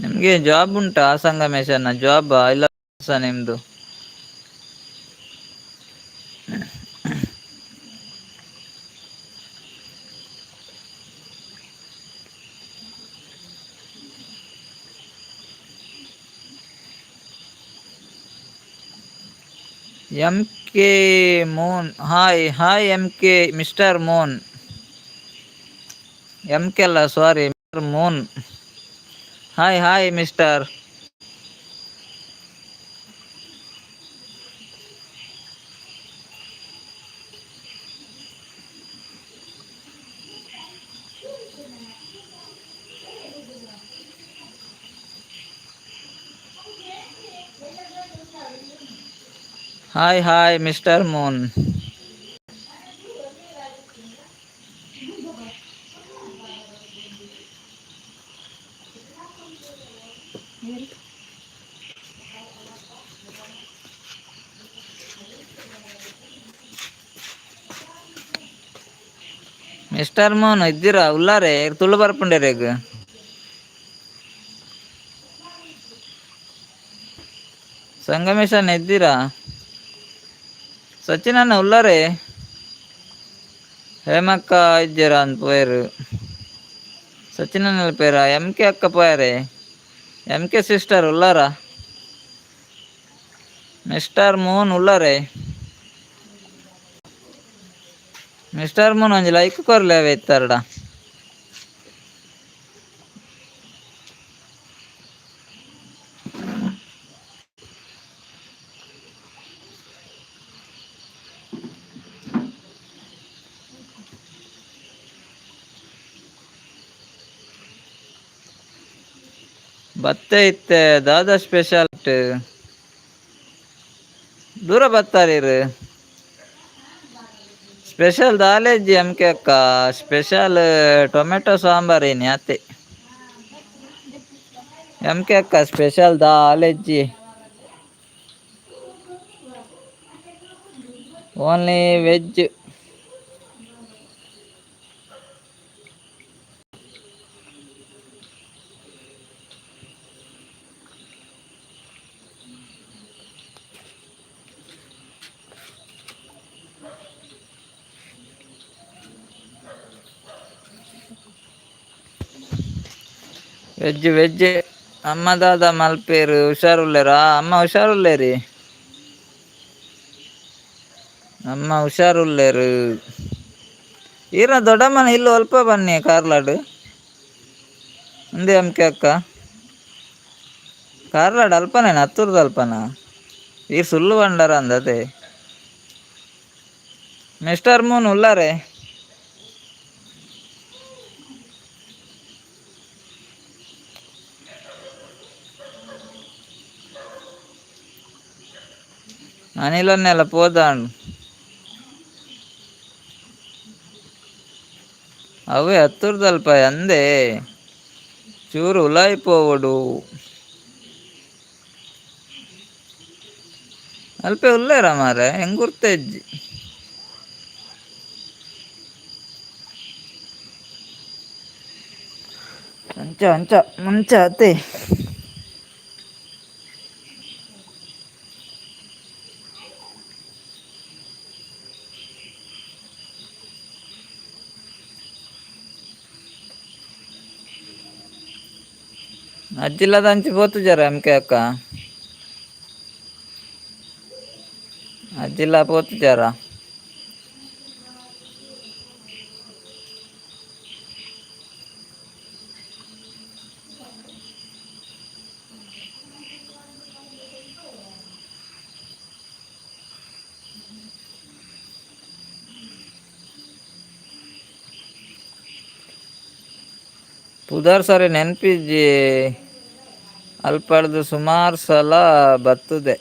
ನಿಮಗೆ ಜಾಬ್ ಉಂಟಾ ಸಂಗಮೇಶನ? ಜಾಬ್ ಇಲ್ಲ ನಿಮ್ದು? ಎಂ ಕೆ ಮೋನ್, hi hi M K mister ಮೋನ್. ಎಂ ಕೆ ಅಲ್ಲ, ಸಾರಿ ಮಿಸ್ಟರ್ ಮೋನ್. Hi hi mister. Hi hi mister ಮೂನ್. ಮಿಸ್ಟರ್ ಮೋನ್ ಇದ್ದೀರಾ? ಉಲ್ಲಾರೆ ತುಳು ಬರ್ಪುಂಡೆರೇಗ ಸಂಗಮೇಶನ್ ಇದ್ದೀರಾ? ಸಚಿನನ್ನ ಉಲ್ಲಾರೆ ಹೇಮಕ್ಕ ಇದ್ದೀರಾ ಅಂತ ಪೋಯರು. ಸಚಿನನ್ನ ಪೇರ ಎಂ ಕೆ ಅಕ್ಕ ಪೋಯಾರೆ. ಎಂ ಕೆ ಸಿಸ್ಟರ್ ಉಲ್ಲಾರ? ಮಿಸ್ಟರ್ ಮೋನ್ ಉಲ್ಲಾರೆ? ಮಿಸ್ಟರ್ ಮೋನ್ ಒಂಜಿ ಲೈಕ್ ಕೊರ್ಲೆ ಅವೆ ಇತ್ತಾರಡ. ಬತ್ತೆ ಇತ್ತೆ ದಾದಾ ಸ್ಪೆಷಲ್ ದೂರ ಬತ್ತಾರೀರು. ಸ್ಪೆಷಲ್ ದಾಲೇಜಿ ಎಂ ಕೆ ಅಕ್ಕ, ಸ್ಪೆಷಲ್ ಟೊಮೆಟೊ ಸಾಂಬಾರ್ ಏನಿ ಅತ್ತೆ. ಎಂ ಕೆ ಅಕ್ಕ ಸ್ಪೆಷಲ್ ದಾಲೇಜಿ, ಓನ್ಲಿ ವೆಜ್. Veg veg. ಅಮ್ಮ ದಾದ ಮಲ್ಪೇರು ಹುಷಾರುಲ್ಲೇರಾ? ಅಮ್ಮ ಹುಷಾರುಲ್ಲೇರಿ? ಅಮ್ಮ ಹುಷಾರುಲ್ಲೇರು. ಈರ ದೊಡ್ಡಮ್ಮನ ಇಲ್ಲಿ ಅಲ್ಪ ಬನ್ನಿ ಕಾರ್ಲಾಡು ಮುಂದೆ ಎಂ ಕೆ ಅಕ್ಕ. ಕಾರ್ಲಾಡ್ ಅಲ್ಪನೇನ ಹತ್ತೂರ್ದು ಅಲ್ಪನ ಈ ಸುಳ್ಳು ಬಂಡಾರ ಅಂದತೆ. Mister Moon ಉಲ್ಲಾರೆ? ಅನಿಲನ್ನೆಲ್ಲ ಪೋದಾಂಡು ಅವೇ ಹತ್ತೂರ್ದಲ್ಪ ಅಂದೆ ಚೂರು ಉಲಾಯಿ ಪೋವಡು ಅಲ್ಪೆ ಉಲ್ಲೇರ ಮಾರೆ ಹೆಂಗುರ್ತೆಜ್ಜಿ. ಅಂಚ ಅಂಚ ಮುಂಚ ಅತ್ತೆ ಅಜ್ಜಿಲ್ಲದ ಹಂಚಿ ಪೋತು ಜರ ಎಂ ಕೆ ಅಕ್ಕ. ಅಜ್ಜಿಲ್ಲ ಪೋತು ಜರ ಉದಾರ್ ಸರಿ ನೆನಪಿಜ್ಜಿ ಅಲ್ಪಡ್ದು ಸುಮಾರು ಸಲ ಬರ್ತದೆ.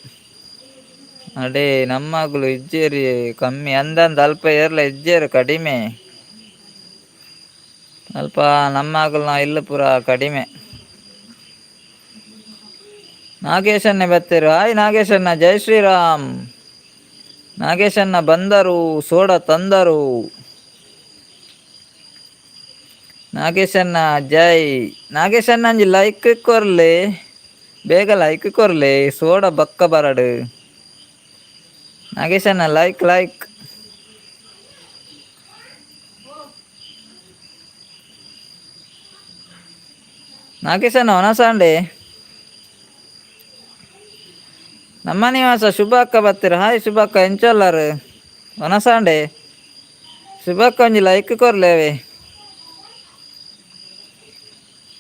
ಅಡೇ ನಮ್ಮಗಳು ಇಜ್ಜೇರಿ ಕಮ್ಮಿ ಅಂದಂದು ಅಲ್ಪ ಏರ್ಲ ಇಜ್ಜೇರು ಕಡಿಮೆ ಅಲ್ಪ ನಮ್ಮಗಳು ನಾ ಇಲ್ಲ ಪೂರ ಕಡಿಮೆ. ನಾಗೇಶನ್ನೇ ಬತ್ತೇರು. ಹಾಯ್ ನಾಗೇಶನ್ನ, ಜೈ ಶ್ರೀರಾಮ್. ನಾಗೇಶನ್ನ ಬಂದರು, ಸೋಡ ತಂದರು. ನಾಗೇಶನ್ನ ಜೈ. ನಾಗೇಶನ್ನ ಅಂಜಿ ಲೈಕ್ ಕೊರ್ಲಿ, ಬೇಗ ಲೈಕ್ ಕೊರ್ಲಿ, ಸೋಡ ಬಕ್ಕ ಬರಡು. ನಾಗೇಶನ್ನ ಲೈಕ್ ಲೈಕ್. ನಾಗೇಶನ್ನ ಒನಸಾಂಡೆ ನಮ್ಮ ನಿವಾಸ ಶುಭ ಅಕ್ಕ ಬರ್ತೀರ. ಹಾಯ್ ಶುಭ ಅಕ್ಕ, ಎಂಚಲ್ಲರು ಒನಸಾಂಡೆ. ಶುಭ ಅಕ್ಕ ಒಂಜಿ ಲೈಕ್ ಕೊರ್ಲೇವೆ.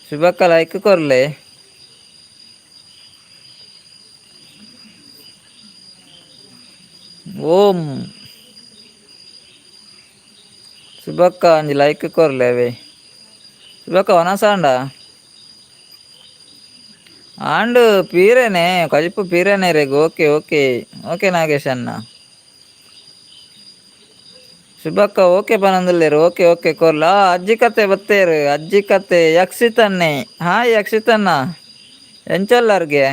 ಶುಭ ಅಕ್ಕ ಲೈಕ್ ಕೊರ್ಲೆ. ಓಂ ಶುಭ ಅಕ್ಕ ಒಂಜಿ ಲೈಕ್ ಕೊರ್ಲೇವೆ. ಶುಭ ಅಕ್ಕ ಒನಸಾಂಡ ಆಂಡ್ ಪೀರೇನೆ ಕಜಿಪ್ಪು ಪೀರೇನೆ ರೇಗು. ಓಕೆ ಓಕೆ ಓಕೆ ನಾಗೇಶನ್ನ. ಶುಭಕ್ಕ ಓಕೆ ಪನಂದುಲ್ಲೇರು. ಓಕೆ ಓಕೆ ಕೊರ್ಲ. ಅಜ್ಜಿ ಕತೆ ಬತ್ತೇರು. ಅಜ್ಜಿ ಕತೆ ಯಕ್ಷಿತನ್ನೆ. ಹಾಯ್ ಯಕ್ಷಿತನ್ನ, ಎಂಚಲ್ಲರ್ಗೆ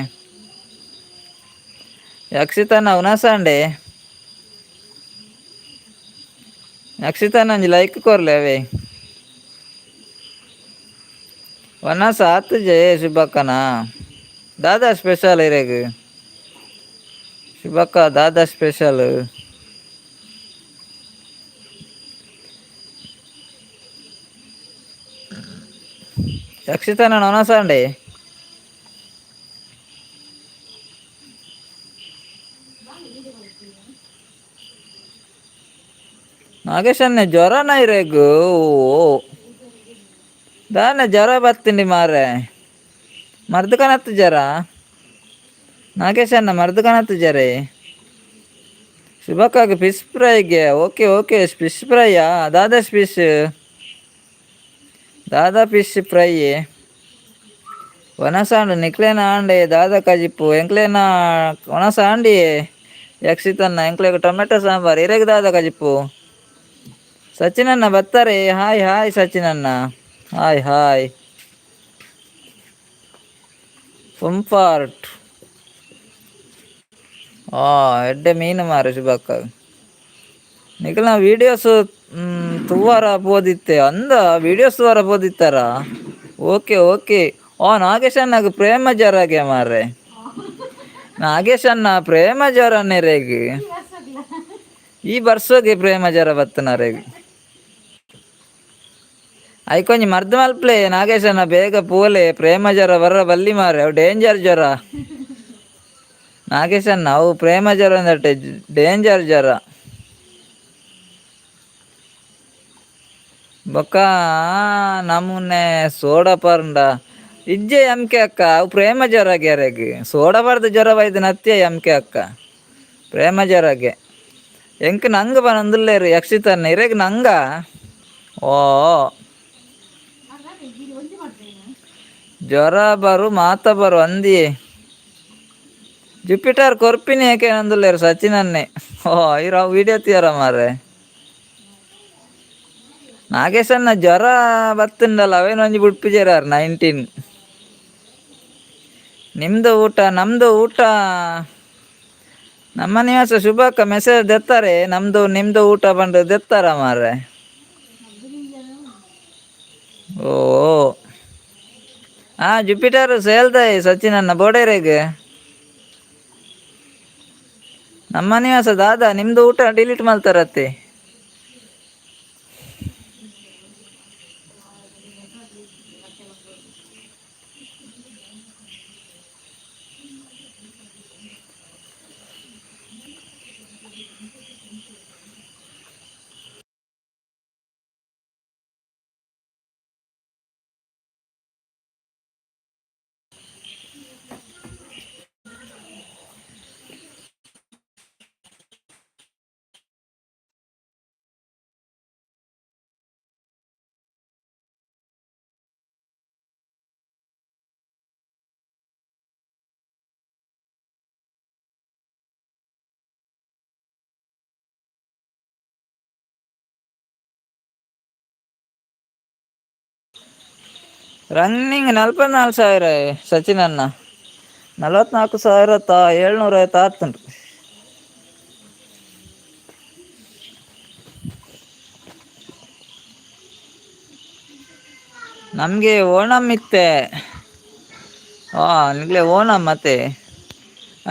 ಯಕ್ಷಿತನ್ನ ಉನಸಾಂಡೆ. ಯಕ್ಷಿತನ್ನ ಒಂಜಿ ಲೈಕ್ ಕೊರ್ಲೆ ಅವೇ. ಒನಸ ಆತು ಜೆ ಶುಭಕ್ಕನ ದಾದಾ ಸ್ಪೆಷಲ್ ಇರೇಗ. ಶುಭಕ್ಕ ದಾದಾ ಸ್ಪೆಷಲ್. ಯಕ್ಷಿತನ ಒನಸಾಂಡೆ. ನಾಗೇಶನ್ನೆ ಜ್ವರನ ಇರೇಗು. ಓ ದಾನೆ ಜ್ವರ ಬತ್ತಿಂಡಿ ಮಾರೆ, ಮರ್ದು ಕನತ್ತು ಜ್ವರ. ನಾಗೇಶನ್ನ ಮರ್ದು ಕನತ್ತು ಜ್ವರ. ಶುಭಕ್ಕಾಗ ಫಿಶ್ ಫ್ರೈಗೆ. ಓಕೆ ಓಕೆ ಫಿಶ್ ಫ್ರೈಯಾ. ದಾದಾ ಫಿಶ್, ದಾದಾ ಫಿಶ್ ಫ್ರೈ ಒನಸಾಂಡು ನಿಕ್ಲೇನ ಆಂಡೆ. ದಾದಾ ಕಜಿಪ್ಪು ಎಂಕ್ಲೇನ ಒನಸ ಆಂಡಿ. ಯಕ್ಷಿತನ್ನ ಎಂಕ್ಲೇಗ ಟೊಮೆಟೊ ಸಾಂಬಾರು ಇರೇಗ ದಾದಾ ಕಜಿಪ್ಪು. ಸಚಿನನ್ನ ಬತ್ತಾರೆ. ಹಾಯ್ ಹಾಯ್ ಸಚಿನನ್ನ. Hi hi. ಪಂಪಾರ್ಟ್ ಎಡ್ಡೆ ಮೀನು ಮಾರು ಶುಭಕ್ಕ. ನಿಖಿಲ್ನ ವೀಡಿಯೋಸ್ ತುವಾರ ಪೋದಿತ್ತೆ ಅಂದ. ವೀಡಿಯೋಸ್ ತುವಾರ ಪೋದಿತ್ತಾರ. Okay okay. ನಾಗೇಶನ್ನಾಗ ಪ್ರೇಮ ಜ್ವರಗೆ ಮಾರ್ರೆ. ನಾಗೇಶನ್ನ ಪ್ರೇಮ ಜ್ವರನೇ ರೇಗಿ. ಈ ಬರ್ಸೋಗೆ ಪ್ರೇಮ ಜ್ವರ ಬತ್ತನ ರೇಗಿ. ಐಕೊಂಜಿ ಮರ್ದು ಮಲ್ಪ್ಲೆ ನಾಗೇಶನ್ನ ಬೇಗ ಪೋಲೆ. ಪ್ರೇಮ ಜ್ವರ ಬರ್ರ ಬಲ್ಲಿ ಮಾರೆ, ಅವು ಡೇಂಜರ್ ಜ್ವರ. ನಾಗೇಶನ್ನ ಅವು ಪ್ರೇಮ ಜ್ವರ ಅಂದಟ್ಟೆ ಡೇಂಜರ್ ಜ್ವರ. ಬೊಕ್ಕ ನಮೂನೆ ಸೋಡ ಪರ್ಂಡ ಇಜ್ಜೆ ಎಮ್ಕೆ ಅಕ್ಕ. ಅವು ಪ್ರೇಮ ಜ್ವರ ಗ್ಯಾರೆಗ್ ಸೋಡ ಬರ್ದು ಜ್ವರ ಬೈದು ನತ್ಯ ಎಮ್ಕೆ ಅಕ್ಕ. ಪ್ರೇಮ ಜ್ವರಗೆ ಎಂಕ್ ನಂಗ ಬನಂದುಲ್ಲೇರು ಯಕ್ಷಿತನ್ನ ಇರೇಗ ನಂಗ. ಓ ಜ್ವರ ಬರು ಮಾತ ಬರು ಅಂದಿ. ಜುಪಿಟರ್ ಕೊರ್ಪಿನಿ ಏಕೆ ನಂದುಲ್ಲೇರು ಸಚಿನನ್ನೇ. ಇರೋ ವಿಡಿಯೋ ತೀಯರ ಮಾರೆ. ನಾಗೇಶನ್ನ ಜ್ವರ ಬತ್ತುಂಡಲ್ಲ ಅವೇನು ಒಂಜಿ ಬುಡ್ಪಿಜೇರಾರು 19. ನಿಮ್ದು ಊಟ ನಮ್ಮದು ಊಟ. ನಮ್ಮ ನಿವಾಸ ಶುಭಕ್ಕ ಮೆಸೇಜ್ ದೆತ್ತಾರೆ. ನಮ್ಮದು ನಿಮ್ಮದು ಊಟ ಬಂದು ದೆತ್ತಾರ ಮಾರ್ರೆ. ಓ ಜುಪಿಟರ್ ಸೇಲ್ದಾಯಿ ಸಚಿನನ್ನ ಬೋಡೇರೆಗೆ. ನಮ್ಮ ನಿವಾಸ ದಾದಾ ನಿಮ್ಮದು ಊಟ ಡಿಲೀಟ್ ಮಾಡ್ತಾರತ್ತೆ. ರನ್ನಿಂಗ್ 44,000 ಸಚಿನ್ ಅನ್ನ 44,750 ಆತುಂಟು. ನಮಗೆ ಓಣಂ ಇತ್ತೆ. ನಿಗ್ಲೆ ಓಣಂ ಮತ್ತೆ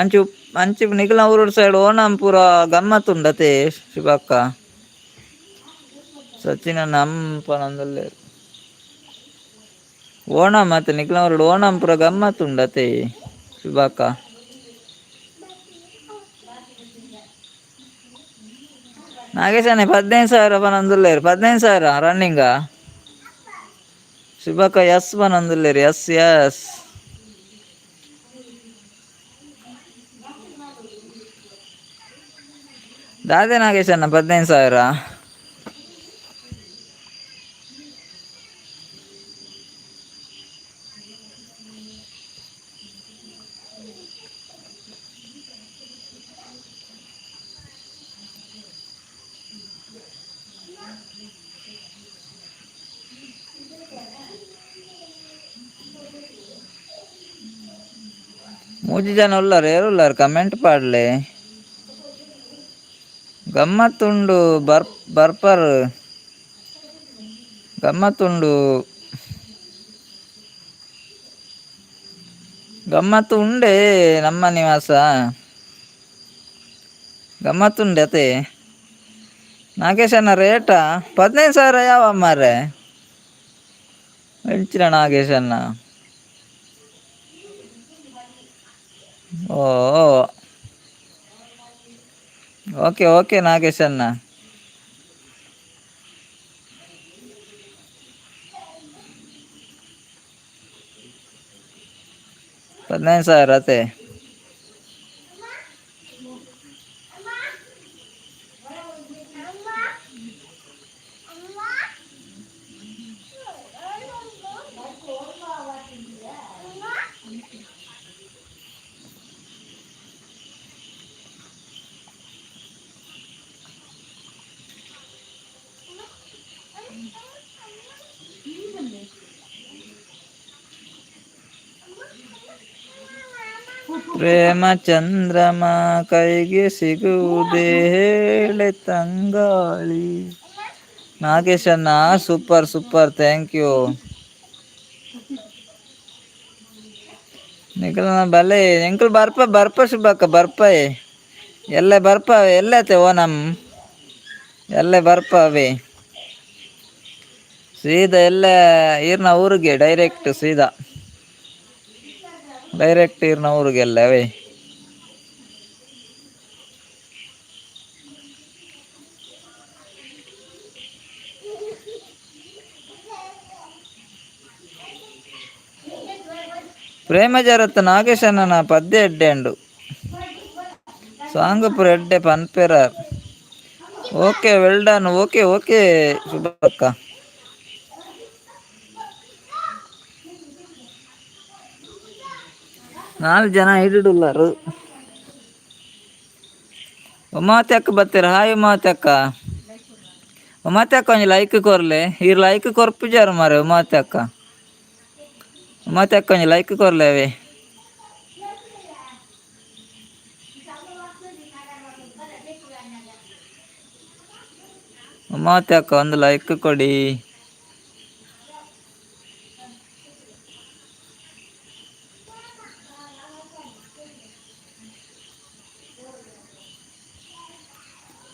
ಅಂಚು ಅಂಚು ನಿಖಿಲ ಊರೋಡ್ ಸೈಡ್ ಓಣಂ ಪೂರ ಗಮ್ಮತ್ ಉಂಡತೆ ಶಿವಕ್ಕ. ಸಚಿನ್ ಅನ್ನ ಹಂಪನಂದಲ್ಲೇ ಓಣಂ ಮತ್ತೆ ನಿಖಿಲ ಊರೋಡ್ ಓಣಂ ಪೂರ ಗಮ್ಮತ್ ಉಂಡತೆ ಶಿವಕ್ಕ. ನಾಗೇಶನೇ 15,000 ಪನಂದುಲ್ಲೇರು 15,000 ರನ್ನಿಂಗ ಶಿವಕ್ಕ. ಎಸ್ ಪನಂದುಲ್ಲೇರು ಎಸ್ ಎಸ್ ದಾದೆ ನಾಗೇಶನ್ನ 15,000. ಮೂಜಿ ಜನ ಉಳ್ಳಾರು ಯಾರು ಉಳ್ಳಾರು ಕಮೆಂಟ್ ಪಾಡ್ಲೆ. ಗಮ್ಮತ್ತುಂಡು ಬರ್ಪರ್ ಗಮ್ಮತ್ತುಂಡು ಗಮ್ಮತ್ತು ಉಂಡೆ ನಮ್ಮ ನಿವಾಸ ಗಮ್ಮತ್ತುಂಡೆ ಅತೆ. ನಾಗೇಶನ ರೇಟಾ 15,000 ಯಾವ ಮಾರ್ರೆ ಹೆಂಚಿನ ನಾಗೇಶನ್ನ. ಓ ಓಕೆ ಓಕೆ ನಾಗೇಶನ್ನ. $15,000 ಅತೆ. ಪ್ರೇಮ ಚಂದ್ರಮ ಕೈಗೆ ಸಿಗುವುದೇ ಹೇಳೆ ತಂಗಾಳಿ. ನಾಗೇಶನ್ನ ಸೂಪರ್ ಸೂಪರ್ ಥ್ಯಾಂಕ್ ಯು. ನಿಖಿಲನ ಬಲೆ ಎಂಕಲ್ ಬರ್ಪ ಶುಭಕ್ಕ ಬರ್ಪಾಯ್ ಎಲ್ಲ ಬರ್ಪ ಎಲ್ಲತೆ ಓನಂ ಎಲ್ಲ ಬರ್ಪವೆ ಸೀದಾ ಎಲ್ಲ ಈರ್ನ ಊರಿಗೆ ಡೈರೆಕ್ಟ್ ಸೀದಾ ಡೈರೆಕ್ಟ್ ಈರ್ನ ಊರಿಗೆಲ್ಲ ಅವೇ. ಪ್ರೇಮ ಜರತ್ ನಾಗೇಶನ ಪದ್ಯ ಎಡ್ಡೆ ಉಂಡು ಸಾಂಗ್ ಪುರ ಎಡ್ಡೆ ಪನ್ಪೆರಾರ್. Okay well done okay okay ಶುಭಕ್ಕ. ನಾಲ್ಕು ಜನ ಹಿಡಿಡುಲ್ಲಾರು. ಉಮಾವತಿ ಅಕ್ಕ ಬರ್ತೀರ. ಹಾಯ್ ಉಮಾವತಿ ಅಕ್ಕ. ಉಮಾವತಿ ಅಕ್ಕ ಒಂಜಿ ಲೈಕ್ ಕೊರ್ಲೆ ಇರ್ ಲೈಕ್ ಕೊರ್ಪುಜಾರು ಮಾರೆ. ಉಮಾವತಿ ಅಕ್ಕ ಒಂಜಿ ಲೈಕ್ ಕೊರ್ಲೇವೆ. ಉಮಾವತಿ ಅಕ್ಕ ಒಂದು ಲೈಕ್ ಕೊಡಿ.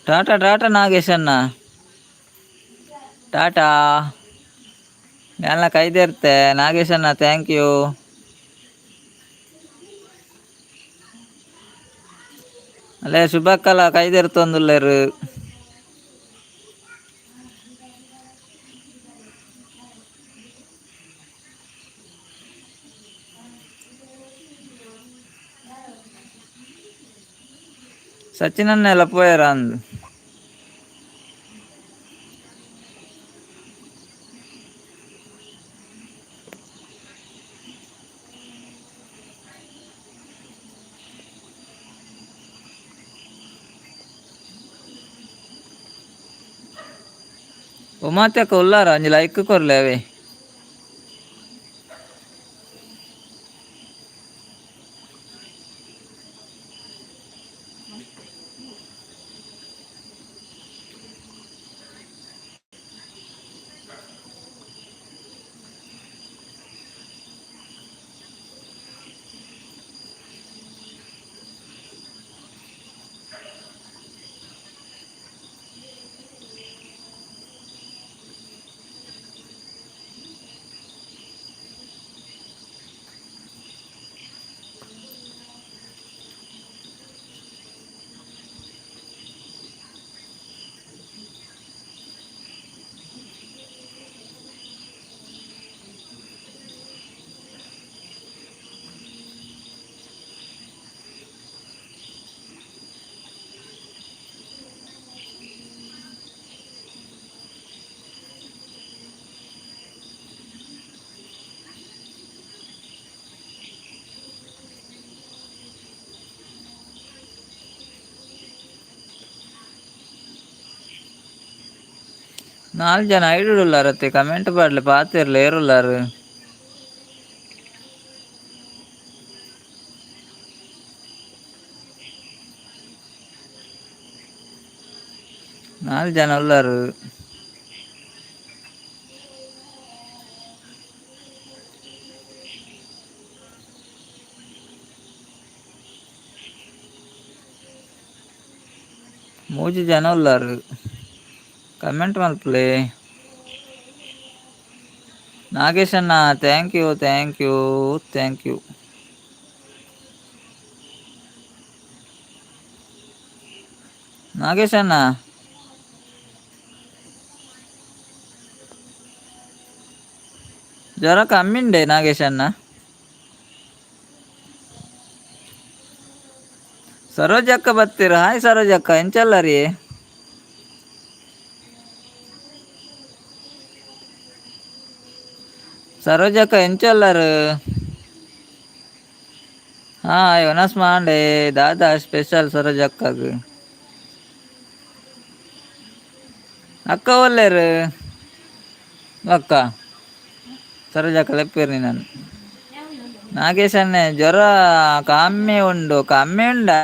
ಟಾಟಾ ಟಾಟಾ ನಾಗೇಶನ್ನ ಟಾಟಾ ಎಲ್ಲ ಕೈದೇರ್ತೆ ನಾಗೇಶನ್ನ ಥ್ಯಾಂಕ್ ಯು. ಅಲ್ಲೇ ಶುಭಕ್ಕಲ್ಲ ಕೈದೇರ್ತೊಂದುಲ್ಲೇರು. ಸಚಿನನ್ನ ಎಲ್ಲ ಪೋಯರ ಅಂದು ಉಮಾತ್ಯಕ್ಕ ಉಲ್ಲಾರ ಒಂಜಿ ಲೈಕ್ ಕೊರ್ಲೆ ಅವೇ. 4 ಜನ ಐಡುಳ್ಳಾರತ್ತೆ ಕಮೆಂಟ್ ಪಾಡ್ಲೆ ಪಾತೆರ್ಲ ಏರುಲ್ಲಾರು. ನಾಲ್ ಜನ ಉಳ್ಳಾರು. ಮೂಜಿ ಜನ ಉಳ್ಳಾರು ಕಮೆಂಟ್ ಮಲ್ಪಲೆ. ನಾಗೇಶ್ ಅಣ್ಣ thank you thank you thank you. Nagesh ಅಣ್ಣ ಜ್ವರ ಕಮ್ಮಿಂಡೆ ನಾಗೇಶ್ ಅಣ್ಣ. ಸರೋಜಕ್ಕ ಬತ್ತೀರ? ಹಾಯ್ ಸರೋಜಕ್ಕ ಎಂಚಲ್ಲ ರೀ. ಸರೋಜಕ್ಕ ಎಂಚಲ್ಲರು? ಹಾಯ್ ಒನಸ್ ಮಾಂಡೆ ದಾದಾ ಸ್ಪೆಷಲ್ ಸರೋಜಕ್ಕಗ್. ಅಕ್ಕ ಒಲ್ಲೇರು ಅಕ್ಕ ಸರೋಜಕ್ಕ ಲೆಪ್ಪೇರು ನಾನು. ನಾಗೇಶ್ ಅಣ್ಣೆ ಜ್ವರ ಕಮ್ಮಿ ಉಂಡು. ಕಮ್ಮಿ ಉಂಡಾ?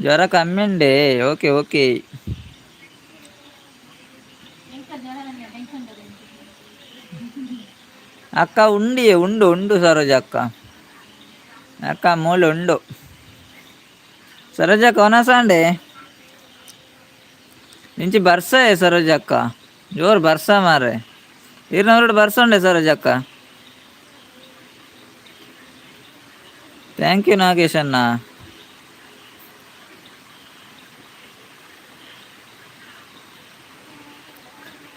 ಜ್ವರ ಕಮ್ಮಿ ಉಂಡೆ. Okay okay. ಅಕ್ಕ ಉಂಡಿ ಉಂಡು ಉಂಡು ಸರೋಜಕ್ಕ. ಅಕ್ಕ ಮೂಲೆ ಉಂಡು ಸರೋಜಕ್ಕ ಒನಸಾಂಡೆ ಇಂಚಿ ಬರ್ಸ ಸರೋಜಕ್ಕ ಜೋರು ಬರ್ಸ ಮಾರೆ. ಇರ್ನವರೋಡು ಬರ್ಸ ಉಂಡೆ ಸರೋಜಕ್ಕ. ಥ್ಯಾಂಕ್ ಯು ನಾಗೇಶ್ ಅಣ್ಣ.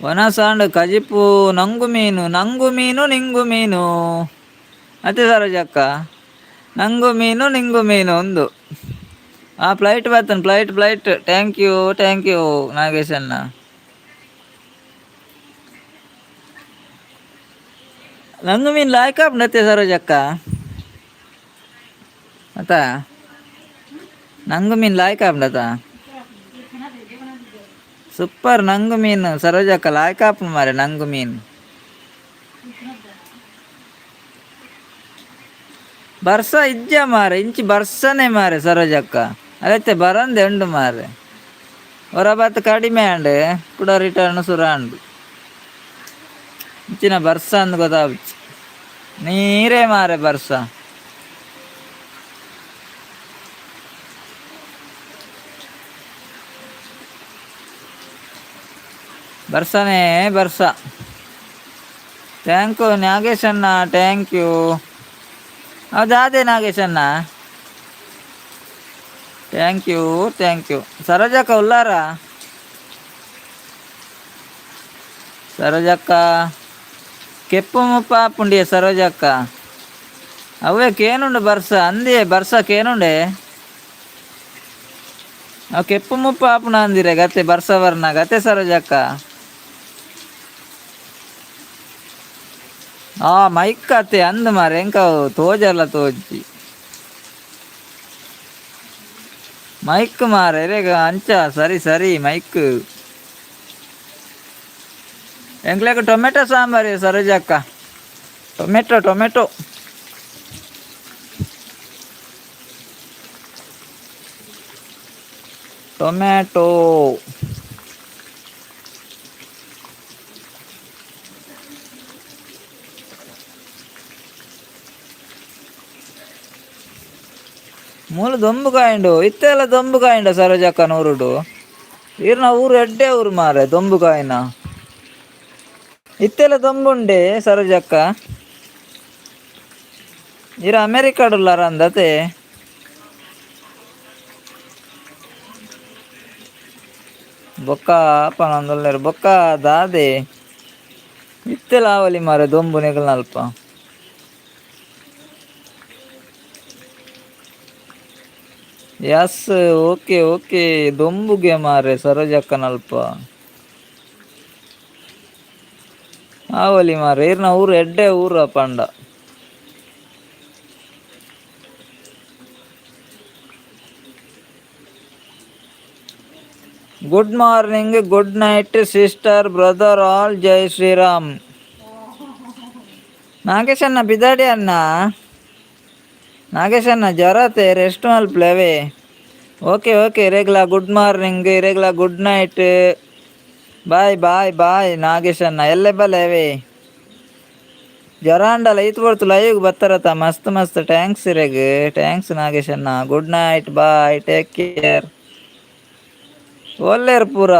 ಒನಸಾಂಡ್ ಕಜಿಪು ನಂಗು ಮೀನು ನಂಗು ಮೀನು ನಿಂಗು ಮೀನು ಅತ್ತೆ ಸರೋಜಕ್ಕ. ನಂಗು ಮೀನು ನಿಂಗು ಮೀನು ಒಂದು. ಫ್ಲೈಟ್ ಬರ್ತಾನೆ ಫ್ಲೈಟ್. ಥ್ಯಾಂಕ್ ಯು ನಾಗೇಶ್ ಅಣ್ಣ. ನಂಗು ಮೀನು ಲಾಯ್ಕಾಪ್ನತ್ತೆ ಸರೋಜಕ್ಕ ಅತ್ತ. ನಂಗು ಮೀನು ಲಾಯ್ಕಾಪ್ನತ ಸೂಪರ್. ನಂಗು ಮೀನು ಸರೋಜಕ್ಕ ಲಾಯ್ಕಾಪ್ ಮಾರೆ ನಂಗು ಮೀನು. ಬರ್ಸ ಇಜ್ಜ ಮಾರೆ ಇಂಚಿ ಬರ್ಸನೆ ಮಾರೆ ಸರೋಜಕ್ಕ. ಅದೈತೆ ಬರಂದೆ ಉಂಡು ಮಾರೆ. ಹೊರಬತ್ತು ಕಡಿಮೆ ಅಂಡು ಕೂಡ ರಿಟರ್ನ್ ಸುರಾಂಡು ಇಂಚಿನ ಬರ್ಸ ಅಂದು ಗೊತ್ತಾಗ್ಬಿಚ್ಚು. ನೀರೇ ಮಾರೆ ಬರ್ಸ. ಬರ್ಸನೇ ಬರ್ಸ. ಥ್ಯಾಂಕ್ ಯು ನಾಗೇಶ್ ಅಣ್ಣ ಥ್ಯಾಂಕ್ ಯು. ಹೌದಾದೆ ನಾಗೇಶ್ ಅಣ್ಣ ಥ್ಯಾಂಕ್ ಯು. ಸರೋಜಕ್ಕ ಉಲ್ಲಾರ? ಸರೋಜಕ್ಕ ಕೆಪ್ಪು ಮುಪ್ಪ ಪುಂಡಿಯ ಸರೋಜಕ್ಕ ಅವೇ ಕೇನುಂಡು ಬರ್ಸ ಅಂದಿಯೇ ಬರ್ಸ ಕೇನುಂಡೆ ಅವು ಕೆಪ್ಪು ಮುಪ್ಪ ಆಪುಣ ಅಂದಿರೆ ಗತೆ ಬರ್ಸ ವರ್ಣ ಗತೆ ಸರೋಜಕ್ಕ. ಮೈಕ್ ಅತ್ತೆ ಅಂದು ಮಾರೆ ಎಂಕ ತೋಜಲ್ಲ ತೋಜಿ ಮೈಕ್ ಮಾರೆ ರೇಗ ಅಂಚ ಸರಿ ಮೈಕ್ ಎಂಕ್ಲೆಗ್ ಟೊಮೆಟೊ ಸಾಂಬಾರು ಸರೋಜಕ್ಕ. ಟೊಮೆಟೊ ಮೂಲು ದೊಂಬು ಕಾಯಿಂಡು ಇತ್ತೆಲ್ಲ ದೊಂಬು ಕಾಯಿಂಡ ಸರೋಜಕ್ಕ ನೂರುಡು. ಈರ್ನ ಊರು ಎಡ್ಡೆ ಊರು ಮಾರೆ ದೊಂಬು ಕಾಯಿನ ಇತ್ತೆಲ್ಲ ದೊಂಬುಂಡೆ ಸರೋಜಕ್ಕ. ಇರ ಅಮೆರಿಕಾಡುಲ್ಲಾರ ಅಂದತೆ ಬೊಕ್ಕ ಪನೊಂದುಲ್ಲೇರು ಬೊಕ್ಕ ದಾದೆ ಇತ್ತೆಲ್ಲ ಆವಲಿ ಮಾರೆ ದೊಂಬು ನೆಗಲ್ನಲ್ಪ. ಯಸ್ ಓಕೆ ದೊಂಬುಗೆ ಮಾರೆ ಸರೋಜಕ್ಕನಲ್ಪ ಆವಲಿ ಮಾರೆ. ಈರ್ನ ಊರು ಎಡ್ಡೆ ಊರು ಪಂಡ. Good morning, good night sister, brother all, Jai Shriram. Nagesh ಅಣ್ಣ ಬಿದ್ದಾಡಿ ಅಣ್ಣ, ನಾಗೇಶ್ ಅಣ್ಣ ಜರತೆ ರೆಸ್ಟ್ ಮಲ್ಪ್ಲೇವೆ. ಓಕೆ ಓಕೆ ಇರೆಗ್ಲ ಗುಡ್ ಮಾರ್ನಿಂಗ್, ಇರೆಗ್ಲ good night, bye bye bye Nagesh ಅಣ್ಣ ಎಲ್ಲೆ ಬಲೇವೆ. ಜರಾಂಡಲ ಐತ್ ಬರ್ತು ಲೈವ್ ಬತ್ತಾರತ ಮಸ್ತ್ ಮಸ್ತ್ ಟ್ಯಾಂಕ್ಸ್ ಇರೆಗ್, ಟ್ಯಾಂಕ್ಸ್ ನಾಗೇಶ್ ಅಣ್ಣ. Good night bye take care. ಒಲ್ಲೇರು ಪೂರ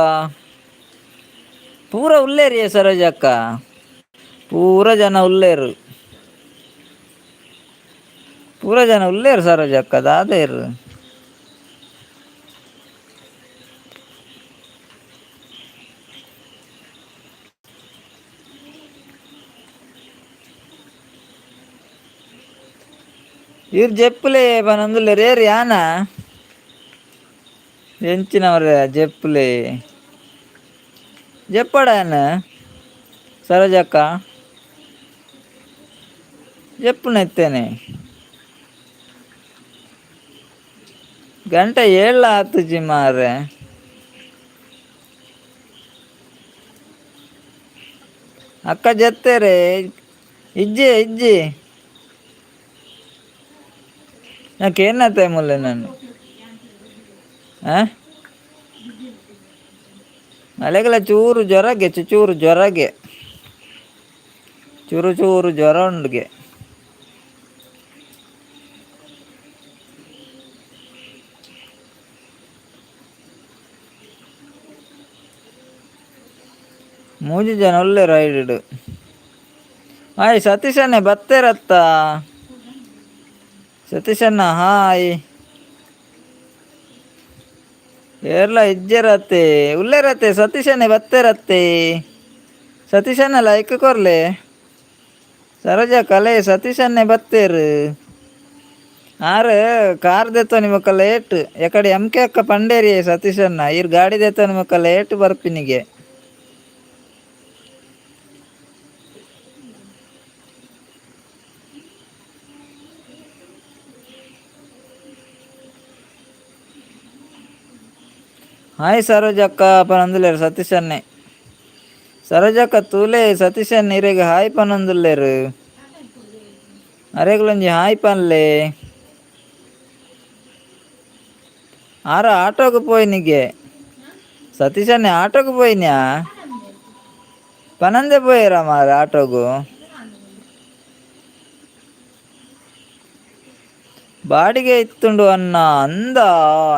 ಪೂರ ಉಲ್ಲೇರಿಯ ಸರೋಜಕ್ಕ, ಪೂರ ಜನ ಉಲ್ಲೇರು, ಪೂರ ಜನ ಉಲ್ಲೇರು ಸರೋಜಕ್ಕ ದಾದೇರು. ಇವ್ರು ಜೆಪ್ಪುಲೆ ಬನಂದುಲ್ಲೆ ರೇರು ಯಾನ ಎಂಚಿನವ್ರ ಜೆಪ್ಪುಲೆ ಜೆಪ್ಪಡನ ಸರೋಜಕ್ಕ ಜೆಪ್ಪುನೆತ್ತೇನೆ ಗಂಟೆ 7 ಆತುಜಿ ಮಾರೆ. ಅಕ್ಕ ಜತ್ತೇರೆ ಇಜ್ಜಿ ಇಜ್ಜಿ ಯಾಕೆ ಏನತ್ತೆ ಮುಲ್ಲೆ ನಾನು ಮಳೆಗೆಲ್ಲ ಚೂರು ಜ್ವರಗೆ ಚೂರು ಜ್ವರಗೆ ಚೂರು ಚೂರು ಜ್ವರ ಉಂಡ್ಗೆ. ಮೂಜಿ ಜನ ಒಳ್ಳೆ ರೈಡ್. ಹಾಯ್ ಸತೀಶನ್ನೇ ಬತ್ತೇರತ್ತ, ಸತೀಶಣ್ಣ ಹಾಯ್. ಏರ್ಲ ಇಜ್ಜೆರತ್ತೆ ಉಲ್ಲೇರತ್ತೆ ಸತೀಶನ್ನೇ ಬತ್ತೇರತ್ತೆ. ಸತೀಶಣ್ಣ ಲೈಕ್ ಕೊರ್ಲೆ ಸರೋಜ ಕಲೆ ಸತೀಶನ್ನೇ ಬತ್ತೇರು ಆರು ಕಾರ್ ದೆತ್ತ ನಿಮಕ್ಕ ಲೇಟ್ ಎಕಡೆ ಎಮ್ ಕೆ ಅಕ್ಕ ಪಂಡೇರಿ ಸತೀಶಣ್ಣ ಇರ್ ಗಾಡಿ ದೆತ್ತ ನಿಮಕ್ಕ ಲೇಟ್ ಬರ್ಪಿನಿಗೆ. ಹಾಯ್ ಸರೋಜಕ್ಕ ಪನಂದುಲ್ಲೇರು ಸತೀಶನ್ನೇ, ಸರೋಜಕ್ಕ ತೂಲೆ ಸತೀಶನ್ ಇರೆಗೆ ಹಾಯ್ ಪನಂದುಲ್ಲೇರು ಅರೆಗ್ಲೊಂಜಿ ಹಾಯ್ ಪನ್ಲೆ. ಆರ ಆಟೋಗೆ ಪೋಯ್ನಿಗೆ ಸತೀಶನ್ನೇ ಆಟೋಗೆ ಪೋಯ್ನ್ಯಾ ಪನಂದೆ ಪೋಯರ ಮಾರ ಆಟೋಗು. ಬಾಡಿಗೆ ಇತ್ತುಂಡು ಅನ್ನ ಅಂದ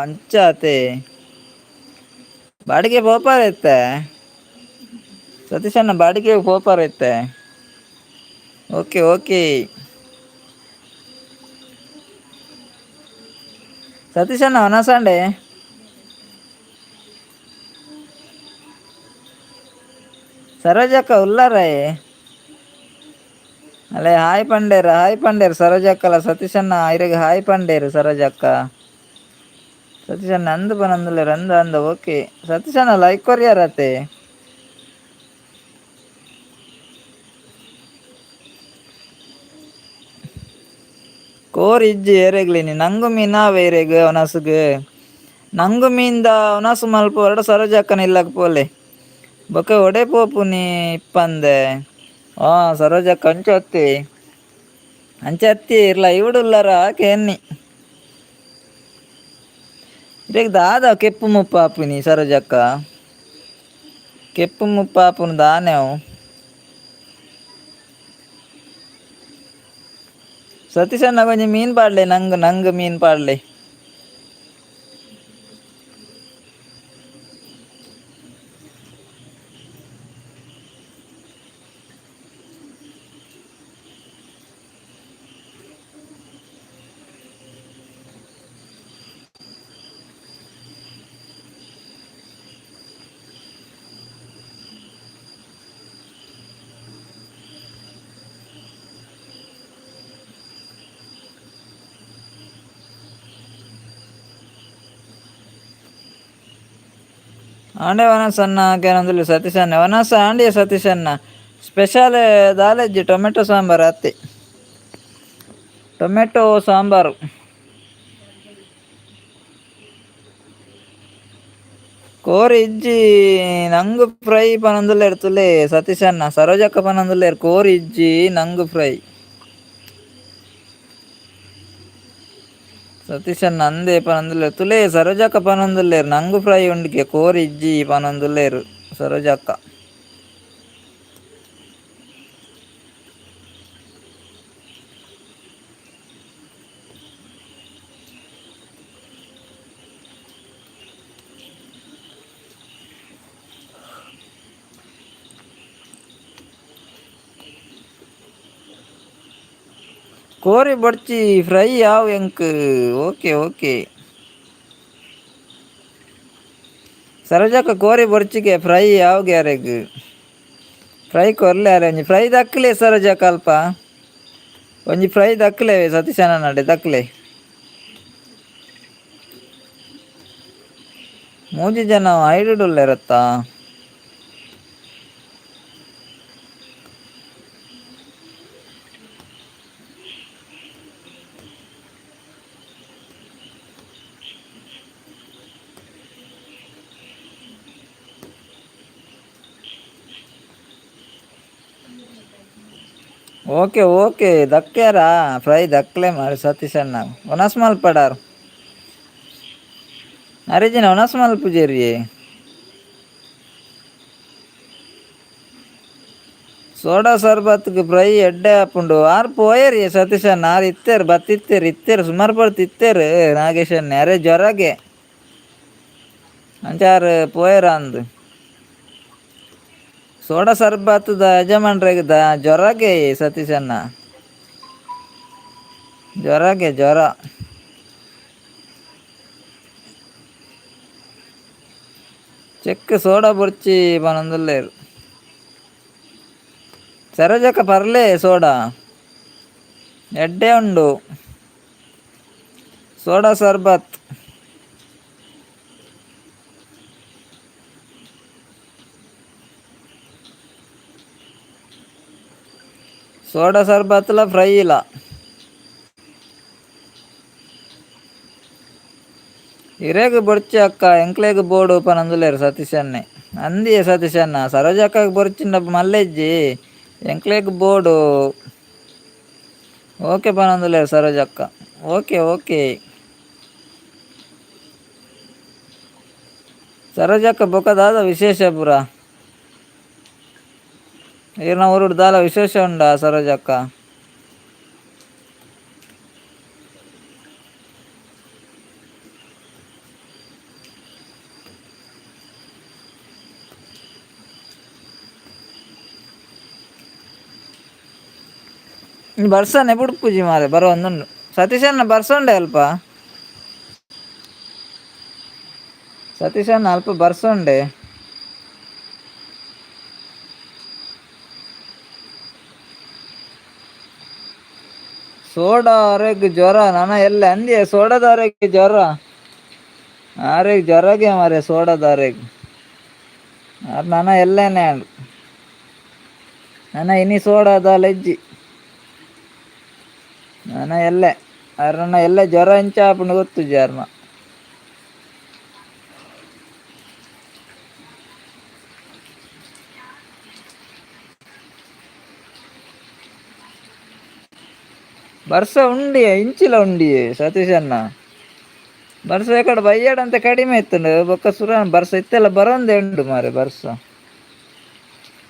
ಅಂಚಾತೆ ಬಾಡಿಗೆ ಪೋಪಾರ ಇತ್ತೆ ಸತೀಶಣ್ಣ ಬಾಡಿಗೆ ಪೋಪಾರ ಇತ್ತೆ. ಓಕೆ ಓಕೆ ಸತೀಶಣ್ಣ ಒನಸಂಡೆ ಸರೋಜಕ್ಕ ಉಲ್ಲಾರಾಯ್ ಅಲ್ಲೇ ಹಾಯ್ ಪಂಡೇರು ಸರೋಜಕ್ಕಲ್ಲ ಸತೀಶಣ್ಣ ಇರೆಗೆ ಹಾಯ್ ಪಂಡೇರು ಸರೋಜಕ್ಕ. ಸತೀಶಣ್ಣ ಅಂದು ಪನಂದುಲ್ಲೇರು ಅಂದ ಅಂದ ಓಕೆ ಸತೀಶಣ್ಣ ಲೈಕ್ ಕೊರಿಯಾರತ್ತೆ. ಕೋರ್ ಇಜ್ಜಿ ಎರೆಗ್ಲಿನಿ ನಂಗು ಮೀನಾವೆ ಇರೆಗ್ ಒನಸುಗ್ ನಂಗು ಮೀನ್ದ ಒನಸು ಮಲ್ಪ ಹೊರಡ ಸರೋಜಕ್ಕನ ಇಲ್ಲಕ ಪೋಲೆ ಬೊಕ ಒಡೆ ಪೋಪುನಿ ಇಪ್ಪಂದೆ. ಸರೋಜಕ್ಕ ಅಂಚೆ ಹತ್ತಿ ಇರ್ಲ ಇವಡುಲ್ಲಾರ ಕೆನ್ನಿ ಇರೆಗ್ ದಾದ ಕೆಪ್ಪು ಮುಪ್ಪಾಪುನಿ ಸರೋಜಕ್ಕ ಕೆಪ್ಪು ಮುಪ್ಪಾಪುನು ದಾನೆವು. ಸತೀಶಣ್ಣ ಕೊಂಚ ಮೀನ್ ಪಾಡ್ಲೆ ನಂಗ್ ಮೀನ್ ಪಾಡ್ಲೆ. ಆಂಡೆ ವನಸನ್ನ ಕೆಲವೊಂದು ಸತೀಶಣ್ಣ ವನಸ ಆಂಡಿಯ ಸತೀಶಣ್ಣ ಸ್ಪೆಷಲ್ ದಾಲೆಜ್ಜಿ ಟೊಮೆಟೊ ಸಾಂಬಾರು ಅತ್ತಿ ಟೊಮೆಟೊ ಸಾಂಬಾರು ಕೋರಿ ಇಜ್ಜಿ ನಂಗು ಫ್ರೈ ಪನೊಂದುಲ್ಲೇರ್ ತುಲೆ ಸತೀಶ್ ಅಣ್ಣ ಸರೋಜಕ್ಕ ಪನೊಂದುಲ್ಲೇರ್ ಕೋರಿ ಇಜ್ಜಿ ನಂಗು ಫ್ರೈ ಸತೀಶ್ ಅಣ್ಣ ಅಂದೆ ಪನೊಂದುಲ್ಲೇರ್ ತುಲೆ ಸರೋಜಕ್ಕ ಪನೊಂದುಲ್ಲೇರ್ ನಂಗು ಫ್ರೈ ಉಂಡಿಕೆ ಕೋರಿ ಇಜ್ಜಿ ಪನೊಂದುಲ್ಲೇರ್ ಸರೋಜಕ್ಕ. ಕೋರಿ ಬಡ್ಚಿ ಫ್ರೈ ಯಾವ್ ಎಂಕ್ ಓಕೆ ಓಕೆ ಸರೋಜಕ್ಕ ಕೋರಿ ಬೊರ್ಚಿಗೆ ಫ್ರೈ ಯಾವ್ ಗ್ಯಾರೆಗ್ ಫ್ರೈ ಕೊರ್ಲೆ ಅರೆ ಒಂಜಿ ಫ್ರೈ ದಕ್ಕಲೆ ಸರೋಜಕ್ಕ ಅಲ್ಪ ಒಂಜಿ ಫ್ರೈ ದಕ್ಕಲೆ ಸತೀಶನ ನಡೆ ದಕ್ಕಲೆ ಮೂಜಿ ಜನ ಐಡುಡುಲ್ಲೆರತ್ತ ಓಕೆ ಓಕೆ ದಕ್ಕ್ಯಾರ ಫ್ರೈ ದಕ್ಲೆ ಮಾರಿ ಸತೀಶ್ ಅಣ್ಣ ಒನಸ್ ಮಲ್ಪಡಾರ್ ಅರೆಜಿನ ಒನಸ್ ಮಲ್ಪುಜೇರಿ ಸೋಡಾ ಸರ್ಬತ್ಗೆ ಫ್ರೈ ಎಡ್ಡೆ ಹಾಪುಂಡು ಆರು ಪೋಯರಿ ಸತೀಶ್ ಅಣ್ಣ ಆರು ಇತ್ತೇರು ಇತ್ತೇರು ಸುಮಾರು ಪಡ್ತು ಇತ್ತೇರು ನಾಗೇಶ್ ಅಣ್ಣ ಅರೆ ಜ್ವರಗೆ ಅಂಚಾರು ಪೋಯರ ಅಂದು ಸೋಡಾ ಸರ್ಬತ್ತದ ಯಜಮಾನ್ರಾಗದ ಜ್ವರಗೆ ಸತೀಶ್ ಅಣ್ಣ ಜ್ವರ ಚೆಕ್ ಸೋಡಾ ಬುರ್ಚಿ ಪನೊಂದುಲ್ಲೇರು ಸರೋಜಕ್ಕ ಪರ್ಲೆ ಸೋಡಾ ಎಡ್ಡೆ ಉಂಡು ಸೋಡಾ ಸರ್ಬತ್ ಸೋಡಾ ಸರ್ಬತ್ಲ ಫ್ರೈ ಇಲ್ಲ ಹಿರೇಗ ಬೊಡ್ಚಿ ಅಕ್ಕ ಎಂಕ್ಲೆಗ್ ಬೋಡು ಪನೊಂದುಲ್ಲೇರು ಸತೀಶ್ ಅಣ್ಣೆ ಅಂದಿಯೇ ಸತೀಶ್ ಅಣ್ಣ ಸರೋಜಕ್ಕಗೆ ಬೊರ್ಚಿಂಡ ಮಲ್ಲೆಜ್ಜಿ ಎಂಕ್ಲೆಗ್ ಬೋಡು ಓಕೆ ಪನೊಂದುಲ್ಲೇರು ಸರೋಜಕ್ಕ ಓಕೆ ಓಕೆ ಸರೋಜಕ್ಕ ಬೊಕದಾದ ವಿಶೇಷ ಪೂರ ಈರ್ನ ಊರುಡು ದಾಲ ವಿಶೇಷ ಉಂಡ ಸರೋಜಕ್ಕ ಬರ್ಸನೆ ಬುಡ್ಪುಜಿ ಮಾರೆ ಬರೋ ಒಂದುಂಡು ಸತೀಶ್ ಅಣ್ಣ ಬರ್ಸೊಂಡೆ ಅಲ್ಪ ಸತೀಶ್ ಅಣ್ಣ ಅಲ್ಪ ಬರ್ಸೊಂಡೆ ಸೋಡಾ ಆರೋಗ್ಯ ಜ್ವರ ನಾನ ಎಲ್ಲ ಅಂದಿಯ ಸೋಡಾದ ಆರೋಗ್ಯ ಜ್ವರ ಆರೋಗ್ಯ ಜ್ವರಗೆ ಮಾರೆ ಸೋಡಾದ ಆರೋಗ್ಯ ನಾನ ಎಲ್ಲೇನೆ ಅಂಡು ನನ್ನ ಇನಿ ಸೋಡಾದ ಲೆಜ್ಜಿ ನನ್ನ ಎಲ್ಲೆ ಅರ್ನ ಎಲ್ಲ ಜ್ವರ ಇಂಚ ಆಪುಂಡು ಗೊತ್ತು ಜಾರ್ನ ಬರ್ಸ ಉಂಡಿಯೇ ಇಂಚಿಲ ಉಂಡಿಯೇ ಸತೀಶ್ ಅಣ್ಣ ಬರ್ಸ ಯಾಕಡೆ ಬಯ್ಯಾಡಂತ ಕಡಿಮೆ ಇತ್ತುಂಡು ಬೊಕ್ಕ ಸುರ ಬರ್ಸ ಇತ್ತೆಲ್ಲ ಬರೋಂದೆ ಉಂಡು ಮಾರೆ ಬರ್ಸ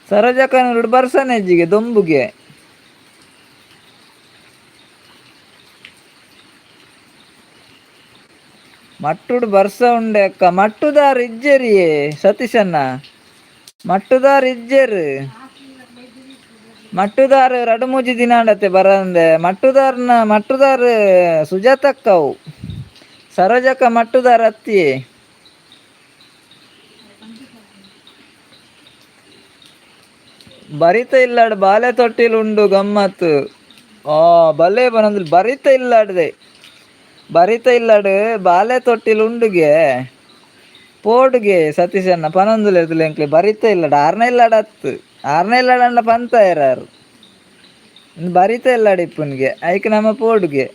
ಸರೋಜಕ್ಕನೂರು ಬರ್ಸನೆ ಅಜ್ಜಿಗೆ ದೊಂಬುಗೆ ಮಟ್ಟುಡು ಬರ್ಸ ಉಂಡೆ ಅಕ್ಕ ಮಟ್ಟುದಾರ್ ಇಜ್ಜೆರಿಯೇ ಸತೀಶ್ ಅಣ್ಣ ಮಟ್ಟುದಾರ್ ಇಜ್ಜೆರ್ ಮಟ್ಟುದಾರ್ ರಡು ಮೂಜಿ ದಿನ ಆಂಡತೆ ಬರಂದೆ ಮಟ್ಟುದಾರ್ ಸುಜಾತಕ್ಕವು ಸರೋಜಕ್ಕ ಮಟ್ಟುದಾರ್ ಅತ್ತಿಯೇ ಬರಿತ ಇಲ್ಲಾಡು ಬಾಲೆ ತೊಟ್ಟಿಲು ಉಂಡು ಗಮ್ಮತ್ತು ಬಲ್ಲೆ ಬನಂದ್ರು ಬರಿತ ಇಲ್ಲಾಡು ಬಾಲೆ ತೊಟ್ಟಿಲು ಉಂಡುಗೆ ಪೋಡುಗೆ ಸತೀಶ್ ಅಣ್ಣ ಪನೊಂದುಲೆ ಎಂಕ್ಲೆ ಬರಿತ ಇಲ್ಲಾಡು ಆರ್ನ ಇಲ್ಲಾಡಂಡ ಪಂತ ಯಾರು ಬರಿತ ಇಲ್ಲಾಡು ಇಪ್ಪನಿಗೆ ಐಕ್ ನಮ್ಮ ಪೋಡುಗೆ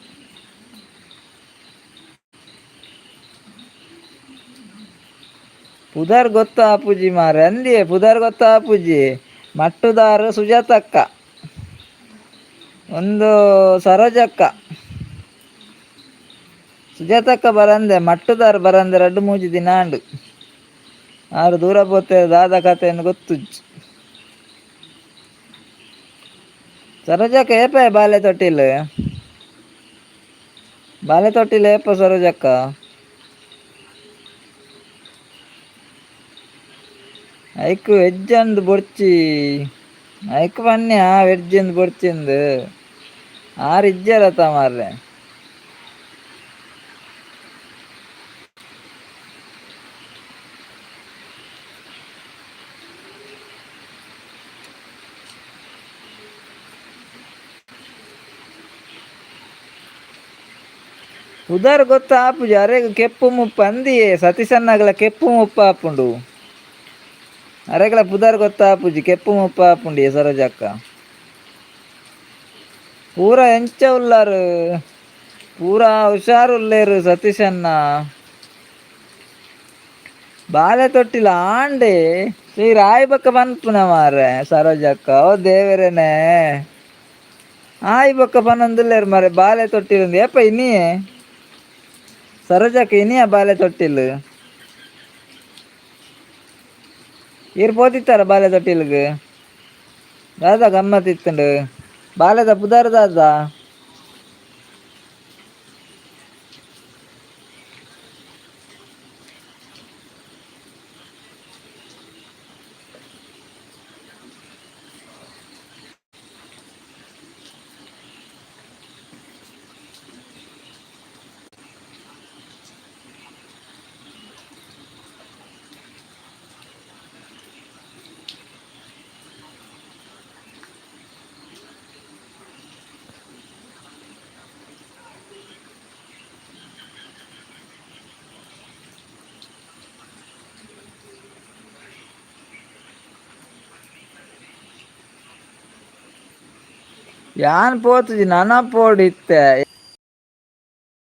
ಪುದರ್ ಗೊತ್ತಾ ಅಪ್ಪುಜಿ ಮಾರೆ ಅಂದಿಯೇ ಪುದರ್ ಗೊತ್ತಾ ಅಪ್ಪುಜಿ ಮಟ್ಟುದಾರು ಸುಜಾತಕ್ಕ ಒಂದು ಸರೋಜಕ್ಕ ಸುಜಾತಕ್ಕ ಬರಂದೆ ಮಟ್ಟುದಾರು ಬರಂದೆ 2-3 ದಿನ ಅಂಡು ಆರು ದೂರ ಪೋತೆ ದಾದ ಕಥೆಯನ್ನು ಗೊತ್ತು ಸರೋಜಕ್ಕ ಏಪ ಬಾಲೆ ತೊಟ್ಟಿಲ್ ಏಪ ಸರೋಜಕ್ಕ ಐಕ್ ವೆಜ್ ಅಂದ್ ಬೊಡ್ಚಿ ಐಕ್ ಬನ್ನಿ ವೆಜ್ ಅಂದ್ ಬೊಡ್ಚಿಂದು ಆರು ಇಜ್ಜರತ ಮಾರ್ರೆ ಉದಾರ್ ಗೊತ್ತಾ ಆಪುಜಿ ಅರೆಗ್ ಕೆಪ್ಪು ಮುಪ್ಪ ಅಂದಿಯೇ ಸತೀಶನ್ನಗಲ ಕೆಪ್ಪು ಮುಪ್ಪ ಆಪುಂಡು ಅರೆಗಲ ಪುದಾರ್ ಗೊತ್ತಾ ಆಪುಜಿ ಕೆಪ್ಪು ಮುಪ್ಪ ಆಪುಂಡಿ ಸರೋಜಕ್ಕ ಪೂರ ಎಂಚ ಉಲ್ಲಾರು ಪೂರಾ ಹುಷಾರು ಉಲ್ಲೇರು ಸತೀಶನ್ನ ಬಾಲೆ ತೊಟ್ಟಿಲ ಆಂಡೆ ಶ್ರೀ ರಾಯ್ ಬಕ್ಕ ಪನ್ಪುನ ಮಾರೆ ಸರೋಜಕ್ಕ ಓ ದೇವರೇನೆ ಆಯ್ ಬಕ್ಕ ಪನ್ನೊಂದುಲ್ಲೇರು ಮಾರೆ ಬಾಲೆ ತೊಟ್ಟಿಲು ಏಪ ಇನ್ನಿಯೇ ಸರೋಜಕ್ಕ ಇನ್ನಿಯ ಬಾಲೆ ತೊಟ್ಟಿಲು ಇರ್ ಪೋತಿತ್ತಾರ ಬಾಲೆ ತೊಟ್ಟಿಲ್ಗೆ ದಾದ ಗಮ್ಮತ್ ಇತ್ತುಂಡು ಬಾಲೆದ ಪುದಾರ್ ದಾದ ಯಾನ್ ಪೋತುಜಿ ನನ ಪೋಡಿತ್ತೆ